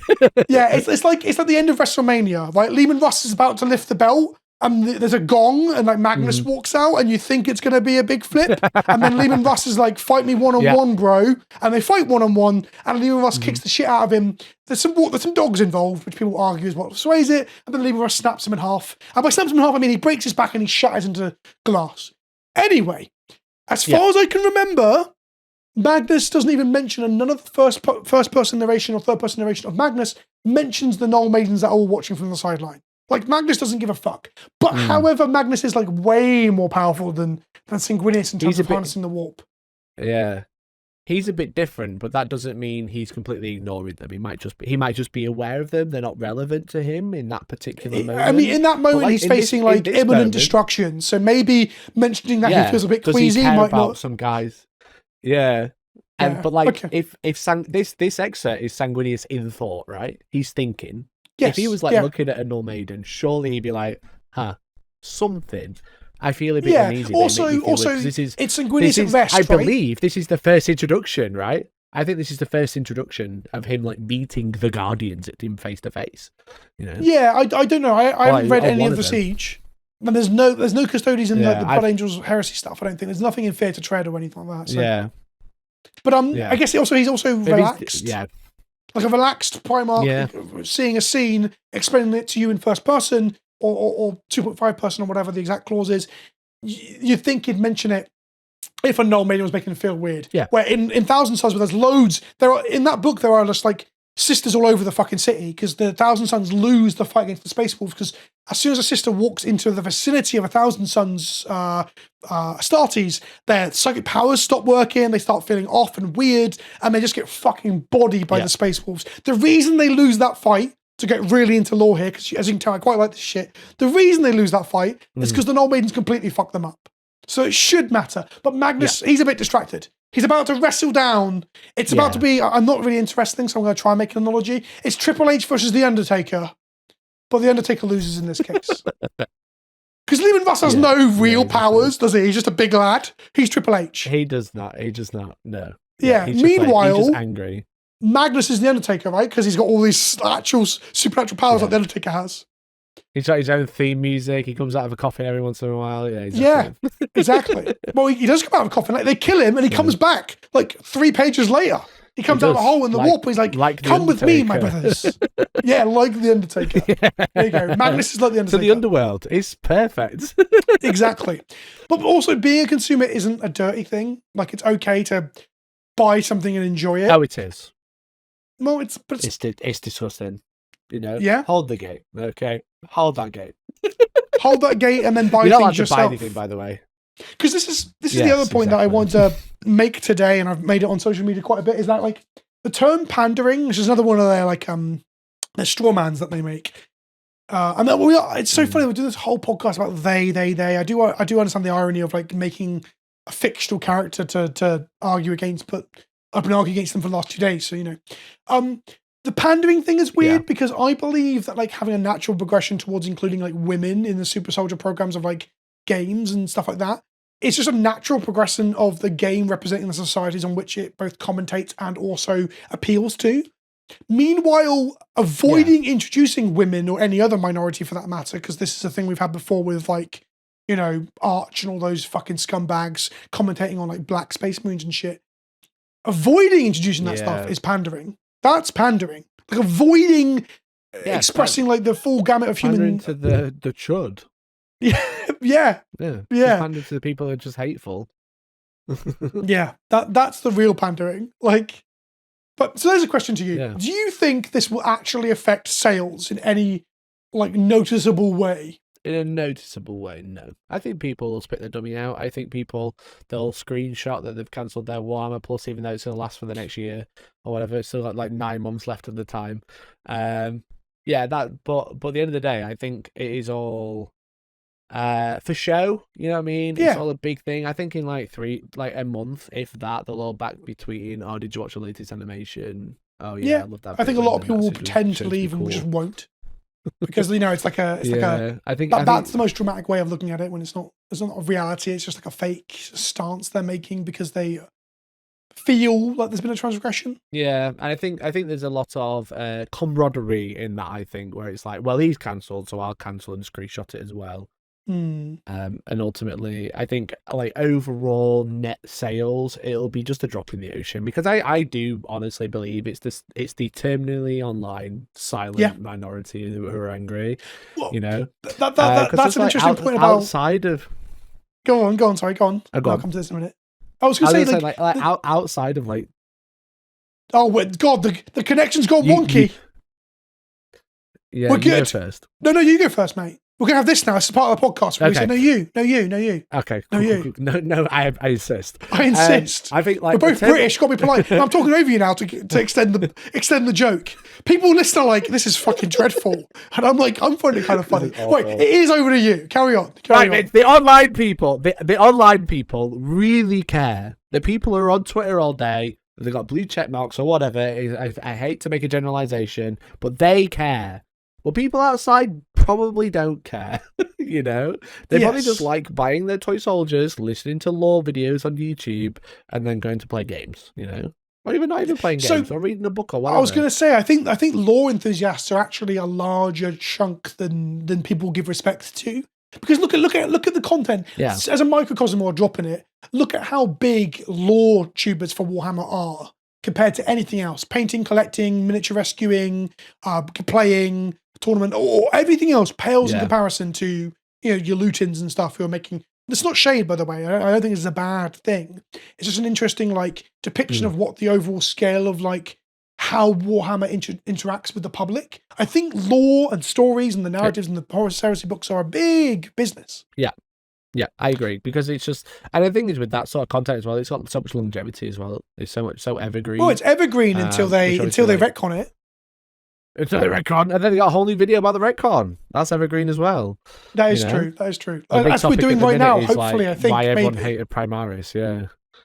[SPEAKER 1] it's like the end of WrestleMania, right? Lehman Russ is about to lift the belt. and there's a gong, and like Magnus walks out, and you think it's going to be a big flip, and then Lehman Russ is like, "Fight me one-on-one, bro," and they fight one-on-one, and Lehman Russ kicks the shit out of him. There's some dogs involved, which people argue is what sways it, and then Lehman Russ snaps him in half, and by snaps him in half, I mean he breaks his back and he shatters into glass. Anyway, as far as I can remember, Magnus doesn't even mention, and none of the first-person narration or third-person narration of Magnus mentions the Null Maidens that are all watching from the sideline. Like, Magnus doesn't give a fuck. But however, Magnus is like way more powerful than Sanguinius in terms of harnessing the warp.
[SPEAKER 2] Yeah. He's a bit different, but that doesn't mean he's completely ignoring them. He might just be aware of them. They're not relevant to him in that particular moment.
[SPEAKER 1] I mean, in that moment, he's facing imminent destruction. So maybe mentioning that he feels a bit queasy might not.
[SPEAKER 2] Some guys. Yeah. But if this excerpt is Sanguinius in thought, right? He's thinking. Yes, if he was looking at a Null Maiden, surely he'd be like, something. I feel a bit uneasy.
[SPEAKER 1] Also, it's Sanguinius at rest,
[SPEAKER 2] I believe this is the first introduction, right? I think this is the first introduction of him like meeting the Guardians at him face to face. You know?
[SPEAKER 1] Yeah, I don't know. I haven't read any of the Siege. And there's no Custodes in the Blood Angels heresy stuff. I don't think there's nothing in Fear to Tread or anything like that. So.
[SPEAKER 2] Yeah.
[SPEAKER 1] But I guess he's also relaxed. Like a relaxed Primarch, seeing a scene, explaining it to you in first person or 2.5 person or whatever the exact clause is. You'd think he'd mention it if a Null Maiden was making him feel weird. Yeah. Where in Thousand Sons, where there's loads, in that book there are just like sisters all over the fucking city because the Thousand Sons lose the fight against the Space Wolves because as soon as a sister walks into the vicinity of a Thousand Sons Astartes, their psychic powers stop working, they start feeling off and weird, and they just get fucking bodied by the Space Wolves. The reason they lose that fight, to get really into lore here, because as you can tell, I quite like this shit, the reason they lose that fight is because the Null Maidens completely fuck them up. So it should matter. But Magnus, he's a bit distracted. He's about to wrestle down. It's about to be, I'm not really interested, so I'm going to try and make an analogy. It's Triple H versus The Undertaker. But The Undertaker loses in this case. Because Lehman Russ has no real powers, does he? He's just a big lad. He's Triple H.
[SPEAKER 2] He does not. No.
[SPEAKER 1] Yeah.
[SPEAKER 2] He's
[SPEAKER 1] Meanwhile,
[SPEAKER 2] he's just angry.
[SPEAKER 1] Magnus is The Undertaker, right? Because he's got all these actual supernatural powers like The Undertaker has.
[SPEAKER 2] He's got his own theme music. He comes out of a coffin every once in a while.
[SPEAKER 1] Yeah, exactly. Well, he does come out of a coffin. Like, they kill him and he comes back like 3 pages later. He comes out of a hole in the warp. He's like come with me, my brothers. Yeah, like The Undertaker. There you go. Magnus is like The Undertaker.
[SPEAKER 2] So the underworld is perfect.
[SPEAKER 1] Exactly. But also, being a consumer isn't a dirty thing. Like, it's okay to buy something and enjoy it.
[SPEAKER 2] Oh, it is.
[SPEAKER 1] Well, it's
[SPEAKER 2] disgusting. You know?
[SPEAKER 1] Yeah.
[SPEAKER 2] Hold the gate. Okay. Hold that gate.
[SPEAKER 1] Hold that gate and then buy
[SPEAKER 2] You're not
[SPEAKER 1] things yourself.
[SPEAKER 2] allowed to buy anything, by the way.
[SPEAKER 1] Because this is the other point that I want to make today, and I've made it on social media quite a bit, is that like the term pandering, which is another one of their like their straw mans that they make. And that it's so funny, we do this whole podcast about they. I do understand the irony of like making a fictional character to argue against, but I've been arguing against them for the last 2 days, so you know. The pandering thing is weird because I believe that like having a natural progression towards including like women in the super soldier programs of like games and stuff like that, it's just a natural progression of the game representing the societies on which it both commentates and also appeals to. Meanwhile, avoiding introducing women or any other minority for that matter, because this is a thing we've had before with like, you know, Arch and all those fucking scumbags commentating on like Black Space Marines and shit. Avoiding introducing that stuff is pandering. That's pandering. Like avoiding expressing like the full gamut of human.
[SPEAKER 2] Pandering to the chud.
[SPEAKER 1] Yeah.
[SPEAKER 2] Pandering to the people who are just hateful.
[SPEAKER 1] Yeah, that's the real pandering. Like, but so there's a question to you.
[SPEAKER 2] Yeah.
[SPEAKER 1] Do you think this will actually affect sales in any like noticeable way?
[SPEAKER 2] In a noticeable way, no. I think people will spit their dummy out. I think they'll screenshot that they've cancelled their Warhammer Plus, even though it's going to last for the next year or whatever. It's still got like 9 months left of the time. But at the end of the day, I think it is all for show. You know what I mean?
[SPEAKER 1] Yeah.
[SPEAKER 2] It's all a big thing. I think in like a month, if that, they'll all back between, oh, did you watch the latest animation? Oh yeah, I love that.
[SPEAKER 1] I think a lot of people will pretend to leave and just won't. Because you know it's like a that's the most dramatic way of looking at it when it's not a reality. It's just like a fake stance they're making because they feel like there's been a transgression.
[SPEAKER 2] Yeah, and I think there's a lot of camaraderie in that. I think where it's like, well, he's cancelled, so I'll cancel and screenshot it as well.
[SPEAKER 1] Mm.
[SPEAKER 2] And ultimately, I think like overall net sales, it'll be just a drop in the ocean because I do honestly believe it's the terminally online silent minority who are angry.
[SPEAKER 1] Well,
[SPEAKER 2] you know,
[SPEAKER 1] that's an interesting point about
[SPEAKER 2] outside of.
[SPEAKER 1] Go on. Sorry, go on.
[SPEAKER 2] Oh, go on.
[SPEAKER 1] I'll come to this in a minute. I was going to say
[SPEAKER 2] like outside of like.
[SPEAKER 1] Oh God! The connection's gone wonky.
[SPEAKER 2] Yeah,
[SPEAKER 1] we're
[SPEAKER 2] you
[SPEAKER 1] good.
[SPEAKER 2] Go first.
[SPEAKER 1] No, you go first, mate. We're gonna have this now. It's part of the podcast. Where we say, no, you.
[SPEAKER 2] Okay,
[SPEAKER 1] cool,
[SPEAKER 2] no, you.
[SPEAKER 1] Cool.
[SPEAKER 2] No, I insist.
[SPEAKER 1] I insist.
[SPEAKER 2] I think like
[SPEAKER 1] we're both British. Got to be polite. I'm talking over you now to extend the joke. People listening are like, this is fucking dreadful, and I'm like, I'm finding it kind of funny. Wait, it is over to you. Carry on.
[SPEAKER 2] The online people. The online people really care. The people who are on Twitter all day. They've got blue check marks or whatever. I hate to make a generalization, but they care. Well, people outside probably don't care, you know? They probably just like buying their toy soldiers, listening to lore videos on YouTube, and then going to play games, you know? Or even not even playing games, or reading a book or whatever.
[SPEAKER 1] I was going to say, I think lore enthusiasts are actually a larger chunk than people give respect to. Because look at the content.
[SPEAKER 2] Yeah.
[SPEAKER 1] As a microcosm or dropping it, look at how big lore tubers for Warhammer are compared to anything else. Painting, collecting, miniature rescuing, playing, tournament, or everything else pales in comparison to your Lutins and stuff who are making. It's not shade, by the way. I don't think it's a bad thing. It's just an interesting depiction of what the overall scale of how Warhammer interacts with the public. I think lore and stories and the narratives and the Horus Heresy books are a big business.
[SPEAKER 2] Yeah, I agree because it's just, and the thing is with that sort of content as well, it's got so much longevity as well. It's so evergreen.
[SPEAKER 1] Oh, it's evergreen until they retcon it.
[SPEAKER 2] Until they retcon, and then they got a whole new video about the retcon. That's evergreen as well.
[SPEAKER 1] That is true. As we're doing right now, hopefully, I think
[SPEAKER 2] why everyone hated Primaris.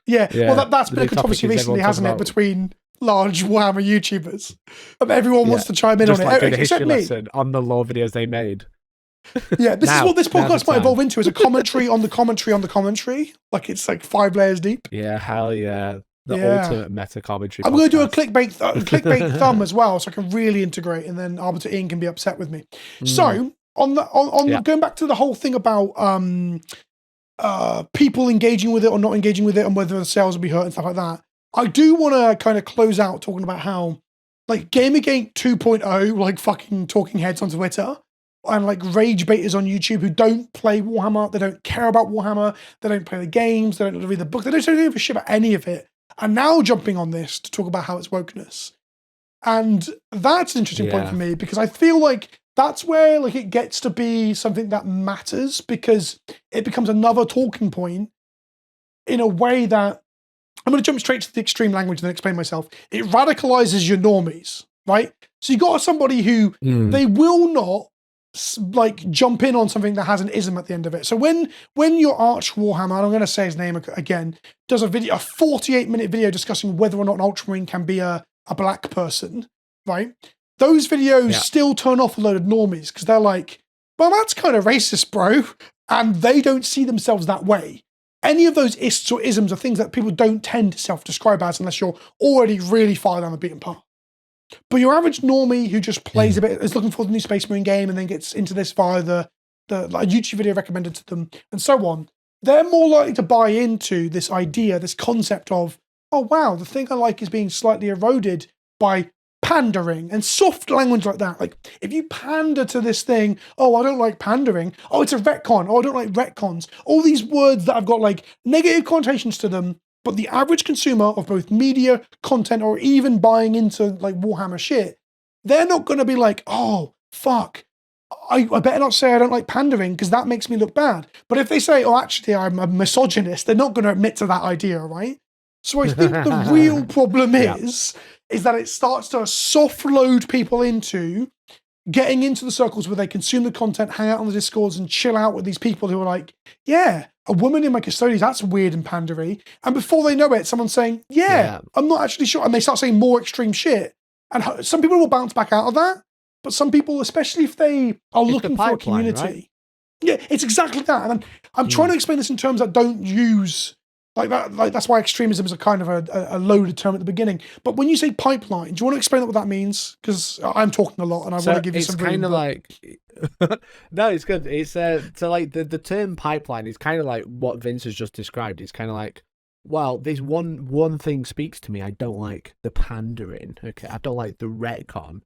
[SPEAKER 1] Yeah. Well, that's been a controversy recently, hasn't it, between large Warhammer YouTubers? Everyone wants to chime in
[SPEAKER 2] just
[SPEAKER 1] on it,
[SPEAKER 2] except me. On the lore videos they made.
[SPEAKER 1] Yeah, this is what this podcast might evolve into: is a commentary on the commentary on the commentary. It's 5 layers deep.
[SPEAKER 2] Yeah, hell yeah. The ultimate meta commentary.
[SPEAKER 1] I'm going to do a clickbait thumb as well, so I can really integrate, and then Arbiter Ian can be upset with me. So going back to the whole thing about people engaging with it or not engaging with it, and whether the sales will be hurt and stuff like that, I do want to kind of close out talking about how Gamergate 2.0, fucking talking heads on Twitter, and rage baiters on YouTube who don't play Warhammer, they don't care about Warhammer, they don't play the games, they don't read the book, they don't give a shit about any of it, and now jumping on this to talk about how it's wokeness. And that's an interesting point for me, because I feel like that's where it gets to be something that matters, because it becomes another talking point in a way that, I'm going to jump straight to the extreme language and then explain myself. It radicalizes your normies, right? So you got somebody who they will not jump in on something that has an ism at the end of it. So when your arch Warhammer, and I'm going to say his name again, does a 48-minute video discussing whether or not an Ultramarine can be a black person, right? Those videos still turn off a load of normies because they're like, well, that's kind of racist, bro. And they don't see themselves that way. Any of those ists or isms are things that people don't tend to self-describe as unless you're already really far down the beaten path. But your average normie who just plays a bit, is looking for the new Space Marine game and then gets into this via the YouTube video recommended to them and so on, they're more likely to buy into this idea, this concept of, oh wow, the thing I like is being slightly eroded by pandering and soft language like that. If you pander to this thing, oh, I don't like pandering. Oh, it's a retcon. Oh, I don't like retcons. All these words that have got negative connotations to them. But the average consumer of both media, content, or even buying into Warhammer shit, they're not going to be like, oh, fuck, I better not say I don't like pandering because that makes me look bad. But if they say, oh, actually, I'm a misogynist, they're not going to admit to that idea, right? So I think the real problem is that it starts to soft load people into getting into the circles where they consume the content, hang out on the Discords and chill out with these people who are like, yeah, a woman in my Custodes, that's weird and pandery. And before they know it, someone's saying, yeah, I'm not actually sure. And they start saying more extreme shit. And some people will bounce back out of that. But some people, especially if they are looking for a community. Right? Yeah, it's exactly that. And I'm trying to explain this in terms that don't use That's why extremism is a kind of a loaded term at the beginning. But when you say pipeline, do you want to explain what that means? Because I'm talking a lot and I want to give you some room.
[SPEAKER 2] It's kind of like... No, it's good. It's so like the term pipeline is kind of like what Vince has just described. It's kind of like, well, there's one thing speaks to me. I don't like the pandering. Okay, I don't like the retcon.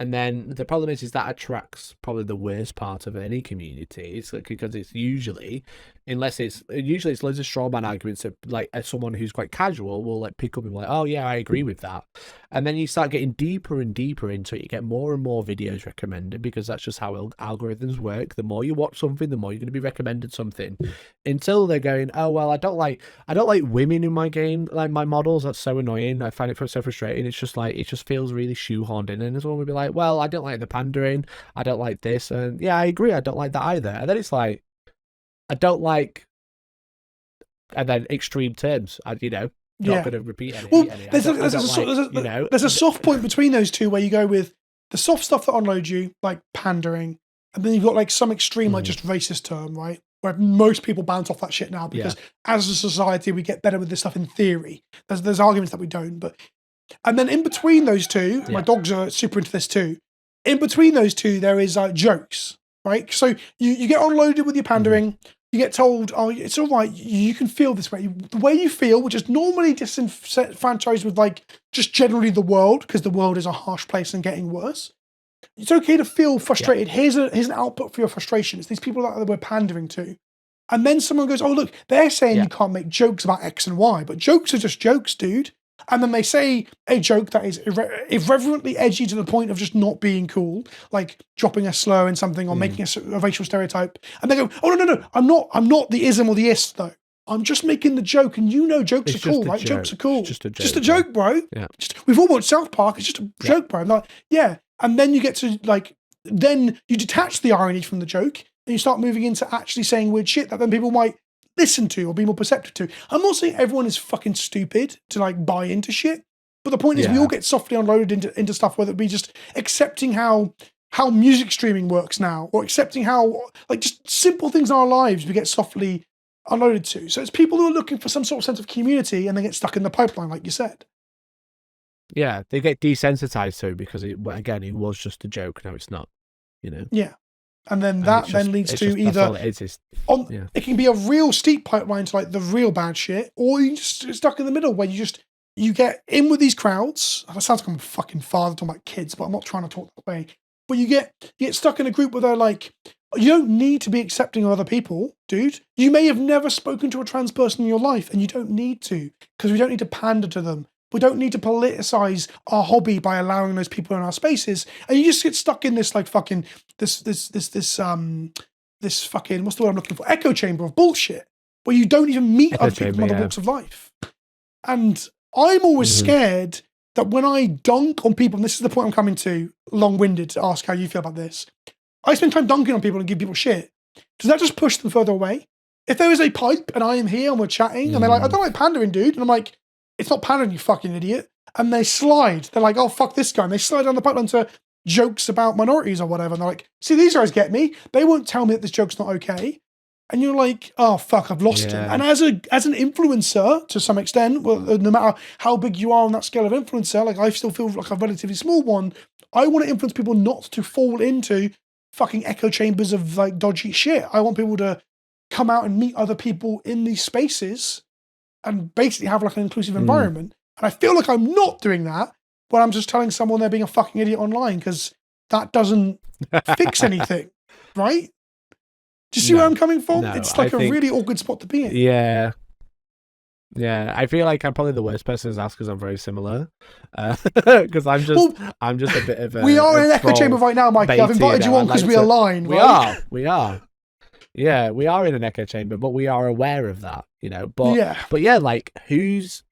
[SPEAKER 2] And then the problem is that attracts probably the worst part of any community. It's like, because it's usually loads of straw man arguments that, like, as someone who's quite casual will like pick up and be like, oh yeah, I agree with that. And then you start getting deeper and deeper into it. You get more and more videos recommended, because that's just how algorithms work. The more you watch something, the more you're going to be recommended something, until they're going, oh well, I don't like women in my game, like my models. That's so annoying. I find it so frustrating. It's just like, it just feels really shoehorned in. And as well, we'll be like, well, I don't like the pandering. I don't like this. And yeah, I agree. I don't like that either. And then it's like, I don't like, and then extreme terms. Not going to repeat any.
[SPEAKER 1] Well, there's a soft point between those two where you go with the soft stuff that unloads you, like pandering, and then you've got like some extreme, like just racist term, right? Where most people bounce off that shit now, because as a society we get better with this stuff in theory. There's arguments that we don't, but and then in between those two, my dogs are super into this too. In between those two, there is jokes, right? So you get unloaded with your pandering. You get told, oh, it's all right, you can feel this way. The way you feel, which is normally disenfranchised with like just generally the world, because the world is a harsh place and getting worse. It's okay to feel frustrated. Here's an output for your frustration. It's these people that we're pandering to. And then someone goes, oh, look, they're saying you can't make jokes about X and Y, but jokes are just jokes, dude. And then they say a joke that is irreverently edgy to the point of just not being cool, like dropping a slur in something or making a racial stereotype. And they go, oh, no, I'm not the ism or the ist, though. I'm just making the joke, and jokes are cool, right? Jokes are cool.
[SPEAKER 2] It's
[SPEAKER 1] just a joke, bro.
[SPEAKER 2] Yeah.
[SPEAKER 1] We've all watched South Park. It's just a joke, bro. I'm like, yeah. And then you get to, like, then you detach the irony from the joke, and you start moving into actually saying weird shit that then people might listen to or be more perceptive to. I'm not saying everyone is fucking stupid to like buy into shit, but the point is we all get softly unloaded into stuff, whether it be just accepting how music streaming works now, or accepting how, like, just simple things in our lives we get softly unloaded to. So it's people who are looking for some sort of sense of community and they get stuck in the pipeline, like you said.
[SPEAKER 2] Yeah, they get desensitized to it because it was just a joke. Now it's not,
[SPEAKER 1] Yeah. And then that leads to either it can be a real steep pipeline to like the real bad shit, or you just stuck in the middle where you get in with these crowds. That sounds like I'm a fucking father talking about kids, but I'm not trying to talk that way. But you get stuck in a group where they're like, you don't need to be accepting of other people, dude. You may have never spoken to a trans person in your life, and you don't need to, because we don't need to pander to them. We don't need to politicize our hobby by allowing those people in our spaces. And you just get stuck in this like fucking this fucking, what's the word I'm looking for? Echo chamber of bullshit, where you don't even meet other people from other walks of life. And I'm always scared that when I dunk on people, and this is the point I'm coming to, long-winded to ask how you feel about this. I spend time dunking on people and give people shit. Does that just push them further away? If there is a pipe and I am here and we're chatting and they're like, I don't like pandering, dude. And I'm like, it's not pandering, you fucking idiot. And they slide. They're like, oh, fuck this guy. And they slide down the pipeline to jokes about minorities or whatever. And they're like, see, these guys get me. They won't tell me that this joke's not okay. And you're like, oh, fuck, I've lost him. And as an influencer, to some extent, well, no matter how big you are on that scale of influencer, like I still feel like a relatively small one, I want to influence people not to fall into fucking echo chambers of like dodgy shit. I want people to come out and meet other people in these spaces and basically have like an inclusive environment. And I feel like I'm not doing that when I'm just telling someone they're being a fucking idiot online, because that doesn't fix anything, right? Do you see where I'm coming from?
[SPEAKER 2] No,
[SPEAKER 1] it's like a really awkward spot to be in.
[SPEAKER 2] Yeah. Yeah, I feel like I'm probably the worst person to ask because I'm very similar. Because I'm just a bit of a...
[SPEAKER 1] We are in an echo chamber right now, Mikey. I've invited you on because we align, right?
[SPEAKER 2] We are. Yeah, we are in an echo chamber, but we are aware of that, But yeah, like whose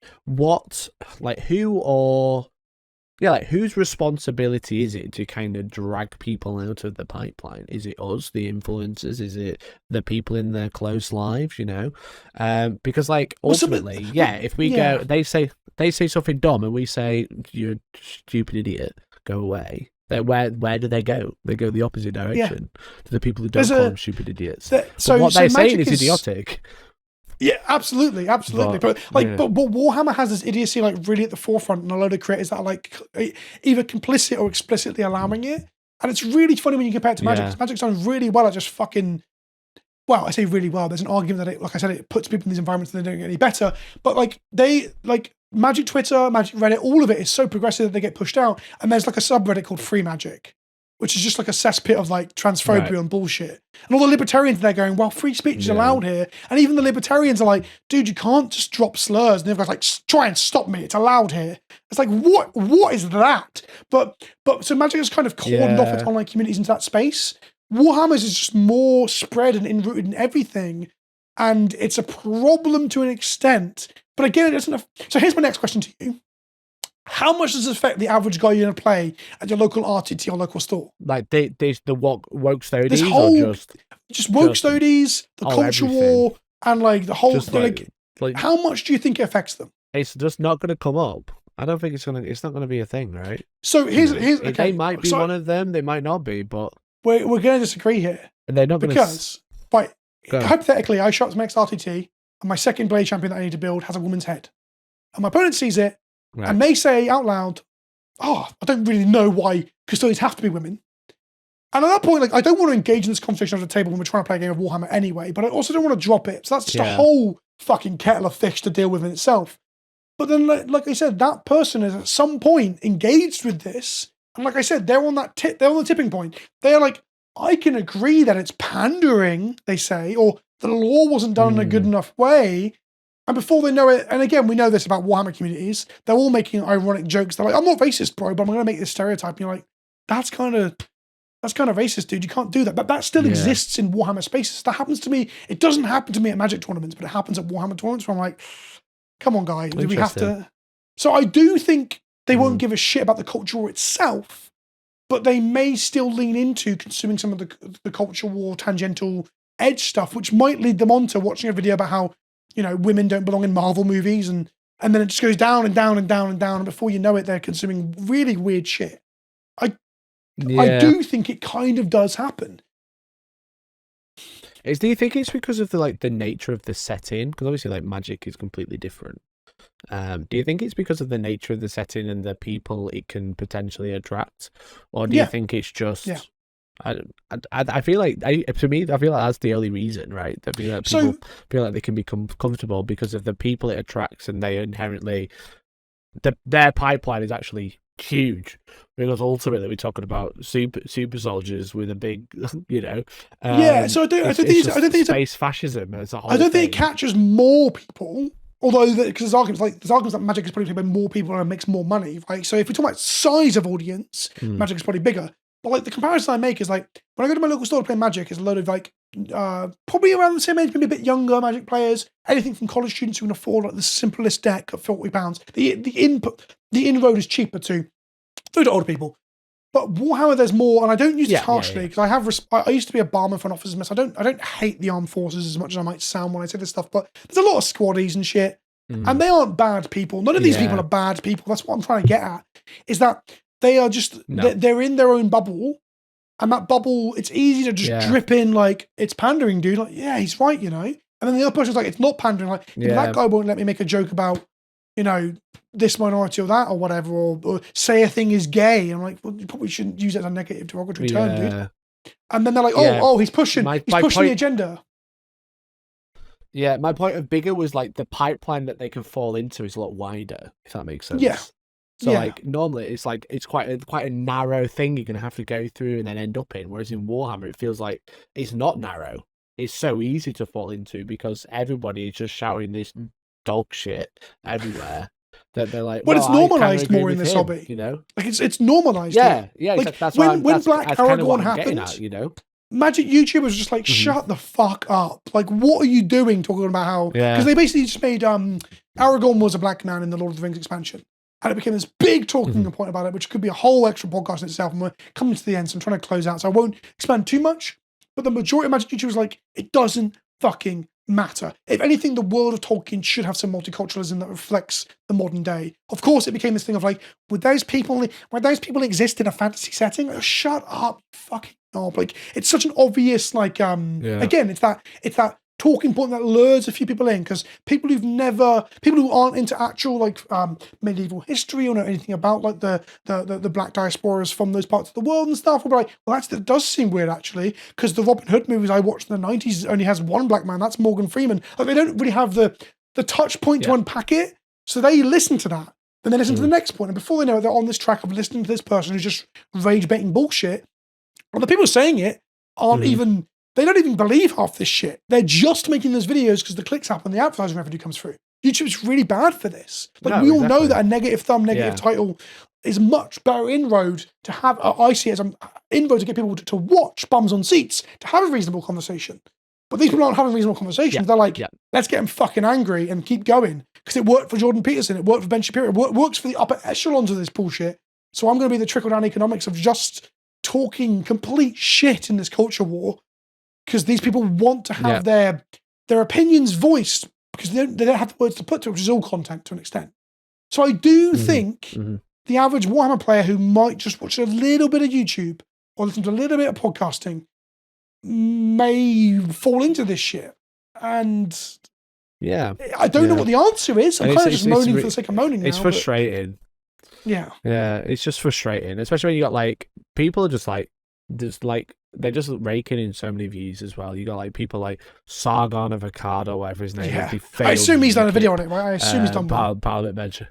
[SPEAKER 2] responsibility is it to kind of drag people out of the pipeline? Is it us, the influencers? Is it the people in their close lives? Because like ultimately, if we go, they say something dumb, and we say you're a stupid idiot, go away. Where do they go? They go the opposite direction to the people who don't call them stupid idiots. What they're saying is idiotic.
[SPEAKER 1] Yeah, absolutely. But Warhammer has this idiocy like really at the forefront, and a load of creators that are like either complicit or explicitly allowing it. And it's really funny when you compare it to Magic. 'Cause Magic's done really well at just fucking. Well, I say really well. There's an argument that like I said, it puts people in these environments and they don't get any better. But like Magic Twitter, Magic Reddit, all of it is so progressive that they get pushed out. And there's like a subreddit called Free Magic, which is just like a cesspit of like transphobia and bullshit. And all the libertarians there going, well, free speech is allowed here. And even the libertarians are like, dude, you can't just drop slurs. And the other guy's like, try and stop me. It's allowed here. It's like, what is that? But so Magic has kind of cordoned off its online communities into that space. Warhammer's is just more spread and enrooted in everything. And it's a problem to an extent. But again, it doesn't. So here's my next question to you. How much does this affect the average guy you're going to play at your local RTT or local store?
[SPEAKER 2] Like there's the woke studies,
[SPEAKER 1] this whole,
[SPEAKER 2] or
[SPEAKER 1] just woke studies, the culture
[SPEAKER 2] everything.
[SPEAKER 1] War, and like the whole
[SPEAKER 2] like,
[SPEAKER 1] how much do you think it affects them?
[SPEAKER 2] It's just not going to come up. I don't think it's not going to be a thing, right?
[SPEAKER 1] So here's okay.
[SPEAKER 2] They might be one of them. They might not be, but
[SPEAKER 1] we're going to disagree here.
[SPEAKER 2] And they're not
[SPEAKER 1] because hypothetically, I shot some next RTT, and my second blade champion that I need to build has a woman's head, and my opponent sees it. Right. And they say out loud, I don't really know why Custodes have to be women. And at that point, like, I don't want to engage in this conversation at the table when we're trying to play a game of Warhammer anyway, but I also don't want to drop it. So that's just a whole fucking kettle of fish to deal with in itself. But then, like I said, that person is at some point engaged with this. And like I said, they're on the tipping point. They're like, I can agree that it's pandering, they say, or the law wasn't done in a good enough way. And before they know it, and again, we know this about Warhammer communities, they're all making ironic jokes. They're like, I'm not racist, bro, but I'm going to make this stereotype. And you're like, that's kind of racist, dude. You can't do that. But that still exists in Warhammer spaces. That happens to me. It doesn't happen to me at Magic tournaments, but it happens at Warhammer tournaments where I'm like, come on, guys, do we have to? So I do think they won't give a shit about the culture war itself, but they may still lean into consuming some of the culture war tangential edge stuff, which might lead them on to watching a video about how, women don't belong in Marvel movies, and then it just goes down and down and down and down, and before you know it, they're consuming really weird shit. I do think it kind of does happen.
[SPEAKER 2] Do you think it's because of the nature of the setting? Because obviously, Magic is completely different. Do you think it's because of the nature of the setting and the people it can potentially attract, or do you think it's just? Yeah. I feel like to me, I feel like that's the only reason, right? That people feel like they can become comfortable because of the people it attracts, and they inherently their pipeline is actually huge, because ultimately we're talking about super soldiers with a big,
[SPEAKER 1] So I don't think it's
[SPEAKER 2] space fascism as a whole.
[SPEAKER 1] I don't think it catches more people. Although, because there's arguments that Magic is probably played by more people and makes more money, right? So if we talk about size of audience, Magic is probably bigger. But the comparison I make is when I go to my local store to play Magic, it's a load of probably around the same age, maybe a bit younger Magic players. Anything from college students who can afford the simplest deck at £40. The inroad is cheaper too, through to older people. But Warhammer, there's more, and I don't use this harshly because I used to be a barman for an officer's mess. I don't hate the armed forces as much as I might sound when I say this stuff, but there's a lot of squaddies and shit, and they aren't bad people. None of these people are bad people. That's what I'm trying to get at. Is that they are just they're in their own bubble, and that bubble, it's easy to just drip in it's pandering, dude. He's right, And then the other person's like, it's not pandering. That guy won't let me make a joke about this minority or that or whatever, or say a thing is gay. I'm like, well, you probably shouldn't use it as a negative derogatory term, dude. And then they're like, he's pushing the agenda.
[SPEAKER 2] Yeah, my point of bigger was the pipeline that they can fall into is a lot wider, if that makes sense.
[SPEAKER 1] Yeah.
[SPEAKER 2] So normally it's quite a narrow thing you're gonna have to go through and then end up in. Whereas in Warhammer, it feels like it's not narrow. It's so easy to fall into because everybody is just shouting this dog shit everywhere. That they're like,
[SPEAKER 1] it's normalized more in this hobby. It's normalized.
[SPEAKER 2] Yeah. That's
[SPEAKER 1] when Black Aragorn happened, Magic YouTubers just shut the fuck up. What are you doing talking about how? Because they basically just made Aragorn was a black man in the Lord of the Rings expansion. And it became this big talking point about it, which could be a whole extra podcast in itself. And we're coming to the end, so I'm trying to close out. So I won't expand too much. But the majority of Magic YouTubers it doesn't fucking matter. If anything, the world of Tolkien should have some multiculturalism that reflects the modern day. Of course, it became this thing of would those people exist in a fantasy setting? Shut up, you fucking knob. It's such an obvious again, it's that talking point that lures a few people in, because people who aren't into actual like medieval history or know anything about like the black diasporas from those parts of the world and stuff will be like, well, that does seem weird actually, because the Robin Hood movies I watched in the 90s only has one black man, that's Morgan Freeman. Like they don't really have the touch point to unpack it, so they listen to that, then they listen to the next point, and before they know it, they're on this track of listening to this person who's just rage baiting bullshit. And the people saying it aren't even. They don't even believe half this shit. They're just making those videos because the clicks happen, the advertising revenue comes through. YouTube's really bad for this. Like we all know that a negative thumb, negative title is much better inroad to have. I see it as an inroad to get people to watch bums on seats, to have a reasonable conversation. But these people aren't having reasonable conversations. They're like, let's get them fucking angry and keep going. Because it worked for Jordan Peterson, it worked for Ben Shapiro, it works for the upper echelons of this bullshit. So I'm going to be the trickle-down economics of just talking complete shit in this culture war. Because these people want to have their opinions voiced, because they don't have the words to put to it, which is all content to an extent. So I do think the average Warhammer player who might just watch a little bit of YouTube or listen to a little bit of podcasting may fall into this shit. And I don't know what the answer is. I'm kind of just moaning for the sake of moaning now.
[SPEAKER 2] It's frustrating.
[SPEAKER 1] Yeah,
[SPEAKER 2] it's just frustrating, especially when you got like people are just like they're just raking in so many views as well. You got like people like Sargon of Akkad or whatever his name is.
[SPEAKER 1] I assume he's done a video on it, right? I assume he's done one.
[SPEAKER 2] Part of Adventure.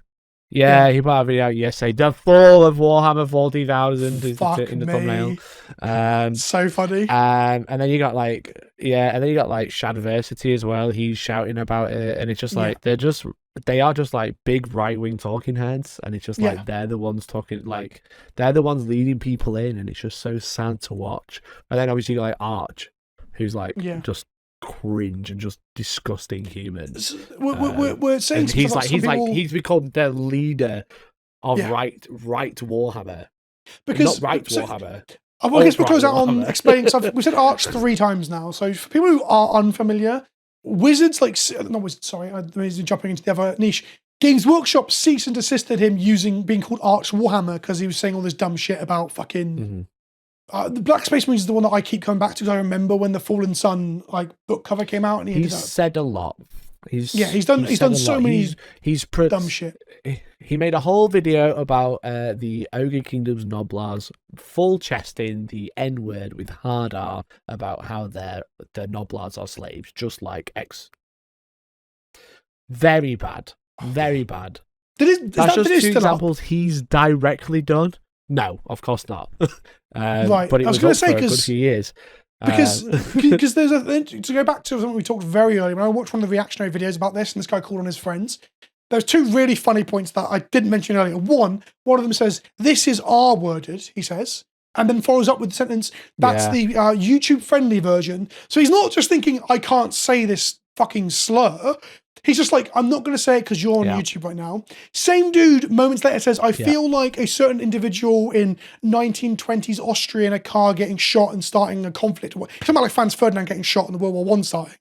[SPEAKER 2] Yeah, he put a video out yesterday. The fall of Warhammer 40,000 is in the thumbnail.
[SPEAKER 1] So funny.
[SPEAKER 2] And then you got like Shadversity as well. He's shouting about it, and it's just like they are just like big right-wing talking heads, and it's just like they're the ones talking, like they're the ones leading people in, and it's just so sad to watch. And then obviously you got like Arch, who's like just cringe and just disgusting humans.
[SPEAKER 1] We're saying
[SPEAKER 2] he's become the leader of right Warhammer, because not Warhammer.
[SPEAKER 1] I guess we close out on explaining. So we said Arch 3 times now. So for people who are unfamiliar, Wizards, I'm jumping into the other niche. Games Workshop ceased and desisted him being called Arch Warhammer because he was saying all this dumb shit about fucking. The Black Space Marine is the one that I keep coming back to because I remember when the Fallen Sun book cover came out, and he
[SPEAKER 2] said a lot. He's done
[SPEAKER 1] so many dumb shit.
[SPEAKER 2] He made a whole video about the Ogre Kingdom's Noblars, full chesting the N word with hard R about how the Noblars are slaves, just like X. Very bad. Very bad. That's just 2 examples he's directly done. No, of course not.
[SPEAKER 1] Right,
[SPEAKER 2] but it was going to say for a good few years.
[SPEAKER 1] Because there's to go back to something we talked very early when I watched one of the reactionary videos about this, and this guy called on his friends. There's 2 really funny points that I didn't mention earlier. One of them says, "This is R-worded," he says, and then follows up with the sentence, "That's the YouTube-friendly version." So he's not just thinking, "I can't say this fucking slur." He's just like, I'm not going to say it because you're on YouTube right now. Same dude, moments later, says, I feel like a certain individual in 1920s Austria in a car getting shot and starting a conflict. He's talking about like Franz Ferdinand getting shot in the World War I starting.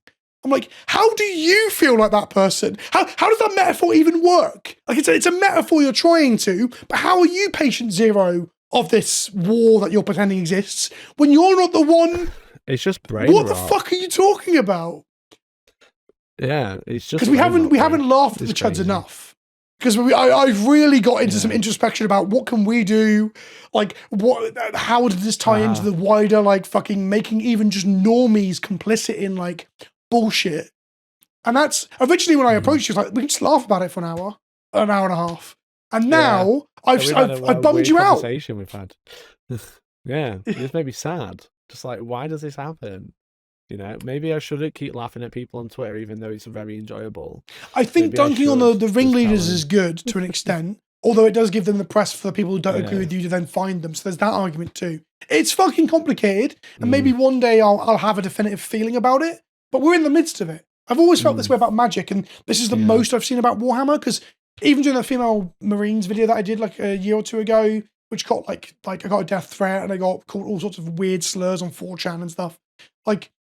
[SPEAKER 1] I'm like, how do you feel like that person? How does that metaphor even work? Like it's a metaphor you're trying to, but how are you patient zero of this war that you're pretending exists when you're not the one?
[SPEAKER 2] It's just brain
[SPEAKER 1] What
[SPEAKER 2] rot.
[SPEAKER 1] The fuck are you talking about?
[SPEAKER 2] Yeah, it's just
[SPEAKER 1] because we haven't laughed at the chuds enough. Because I've really got into some introspection about what can we do, like how does this tie into the wider like fucking making even just normies complicit in like bullshit. And that's originally when I approached you, was like we can just laugh about it for an hour and a half, and now I've bummed you out.
[SPEAKER 2] Conversation we've had. Yeah, this made me sad. Just like, why does this happen? You know, maybe I shouldn't keep laughing at people on Twitter, even though it's very enjoyable.
[SPEAKER 1] I think dunking on the ringleaders is good to an extent, although it does give them the press for the people who don't agree with you to then find them. So there's that argument too. It's fucking complicated, and maybe one day I'll have a definitive feeling about it, but we're in the midst of it. I've always felt this way about Magic, and this is the most I've seen about Warhammer, because even during the female Marines video that I did like a year or 2 ago, which got like I got a death threat and I got called all sorts of weird slurs on 4chan and stuff. Like,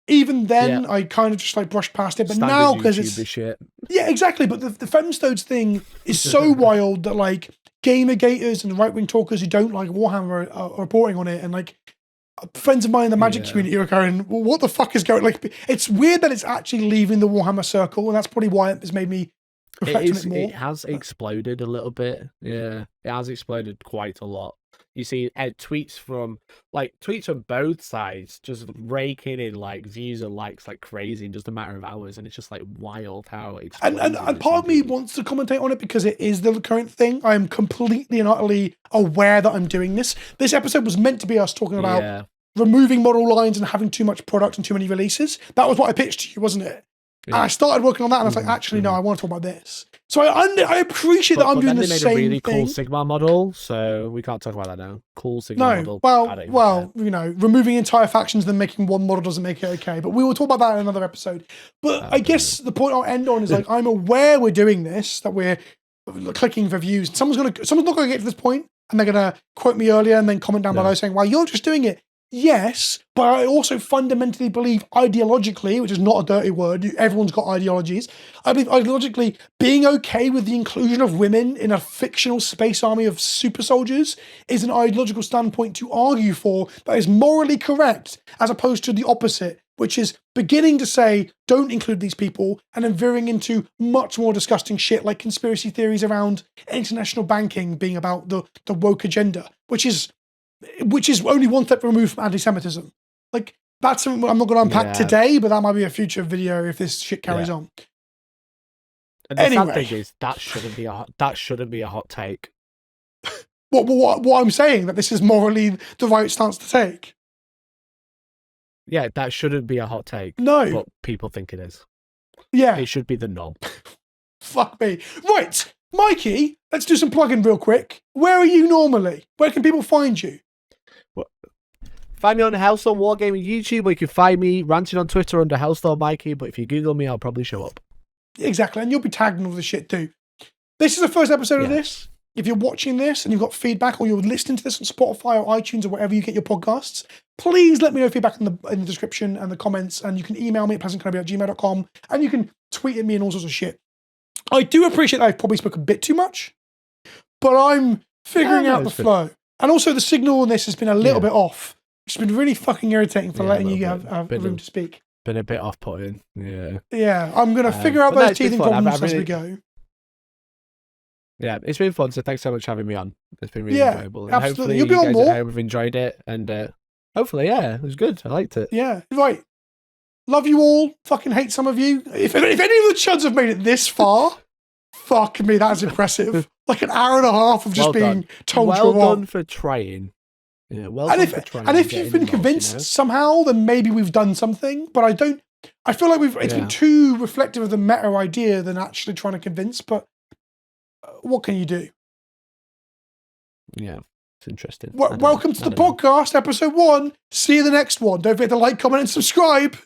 [SPEAKER 1] even then, I kind of just like brushed past it, but
[SPEAKER 2] standard
[SPEAKER 1] now because it's
[SPEAKER 2] shit.
[SPEAKER 1] Yeah, exactly. But the Femstodes thing is so wild that like gamergators and right wing talkers who don't like Warhammer are reporting on it, and like friends of mine in the Magic community are going, well, what the fuck is going? Like, it's weird that it's actually leaving the Warhammer circle, and that's probably why it's made me reflect on it more.
[SPEAKER 2] It has exploded a little bit. Yeah, it has exploded quite a lot. You see tweets from both sides just raking in like views and likes like crazy in just a matter of hours, and it's just like wild how it
[SPEAKER 1] and part of me wants to commentate on it because it is the current thing. I'm completely and utterly aware that I'm doing this. This episode was meant to be us talking about removing model lines and having too much product and too many releases. That was what I pitched to you, wasn't it? Yeah. And I started working on that, and I was like, actually, no, I want to talk about this. So I appreciate that I'm doing the same thing. They made a really cool Sigma model, so we can't talk about that now. Cool Sigma model. Well, removing entire factions and then making one model doesn't make it okay. But we will talk about that in another episode. But I guess the point I'll end on is like, I'm aware we're doing this, that we're clicking for views. Someone's not going to get to this point, and they're going to quote me earlier and then comment down below saying, well, you're just doing it. Yes, but I also fundamentally believe ideologically, which is not a dirty word, everyone's got ideologies. I believe ideologically being okay with the inclusion of women in a fictional space army of super soldiers is an ideological standpoint to argue for that is morally correct, as opposed to the opposite, which is beginning to say, don't include these people, and then veering into much more disgusting shit like conspiracy theories around international banking being about the woke agenda, which is only one step removed from anti-Semitism. Like, that's something I'm not going to unpack today, but that might be a future video if this shit carries on.
[SPEAKER 2] And the sad thing is, that shouldn't be a hot take.
[SPEAKER 1] What I'm saying, that this is morally the right stance to take.
[SPEAKER 2] Yeah, that shouldn't be a hot take.
[SPEAKER 1] No.
[SPEAKER 2] But people think it is.
[SPEAKER 1] Yeah.
[SPEAKER 2] It should be the norm.
[SPEAKER 1] Fuck me. Right, Mikey, let's do some plugging real quick. Where are you normally? Where can people find you?
[SPEAKER 2] Find me on Hellstorm Wargaming YouTube, or you can find me ranting on Twitter under Hellstorm Mikey, but if you Google me, I'll probably show up.
[SPEAKER 1] Exactly, and you'll be tagged in all this shit too. This is the first episode of this. If you're watching this and you've got feedback, or you're listening to this on Spotify or iTunes or wherever you get your podcasts, please let me know feedback in the description and the comments, and you can email me at pleasantcannabis@gmail.com, and you can tweet at me and all sorts of shit. I do appreciate that I've probably spoken a bit too much, but I'm figuring out the flow. And also the signal on this has been a little bit off. It's been really fucking irritating for letting you have room to speak.
[SPEAKER 2] Been a bit off-putting, yeah.
[SPEAKER 1] Yeah, I'm going to figure out those teething problems as we go.
[SPEAKER 2] Yeah, it's been fun, so thanks so much for having me on. It's been really enjoyable. And
[SPEAKER 1] absolutely.
[SPEAKER 2] Hopefully
[SPEAKER 1] You'll be on
[SPEAKER 2] you guys
[SPEAKER 1] more.
[SPEAKER 2] at home have enjoyed it, and hopefully, it was good. I liked it.
[SPEAKER 1] Yeah, right. Love you all. Fucking hate some of you. If any of the chuds have made it this far, fuck me, that's impressive. Like an hour and a half of just being told you're wrong.
[SPEAKER 2] Well done for trying. Yeah, well done for trying.
[SPEAKER 1] And if you've been convinced somehow, then maybe we've done something. But I feel like it's been too reflective of the meta idea than actually trying to convince. But what can you do?
[SPEAKER 2] Yeah, it's interesting.
[SPEAKER 1] Welcome to the podcast, episode 1. See you in the next one. Don't forget to like, comment, and subscribe.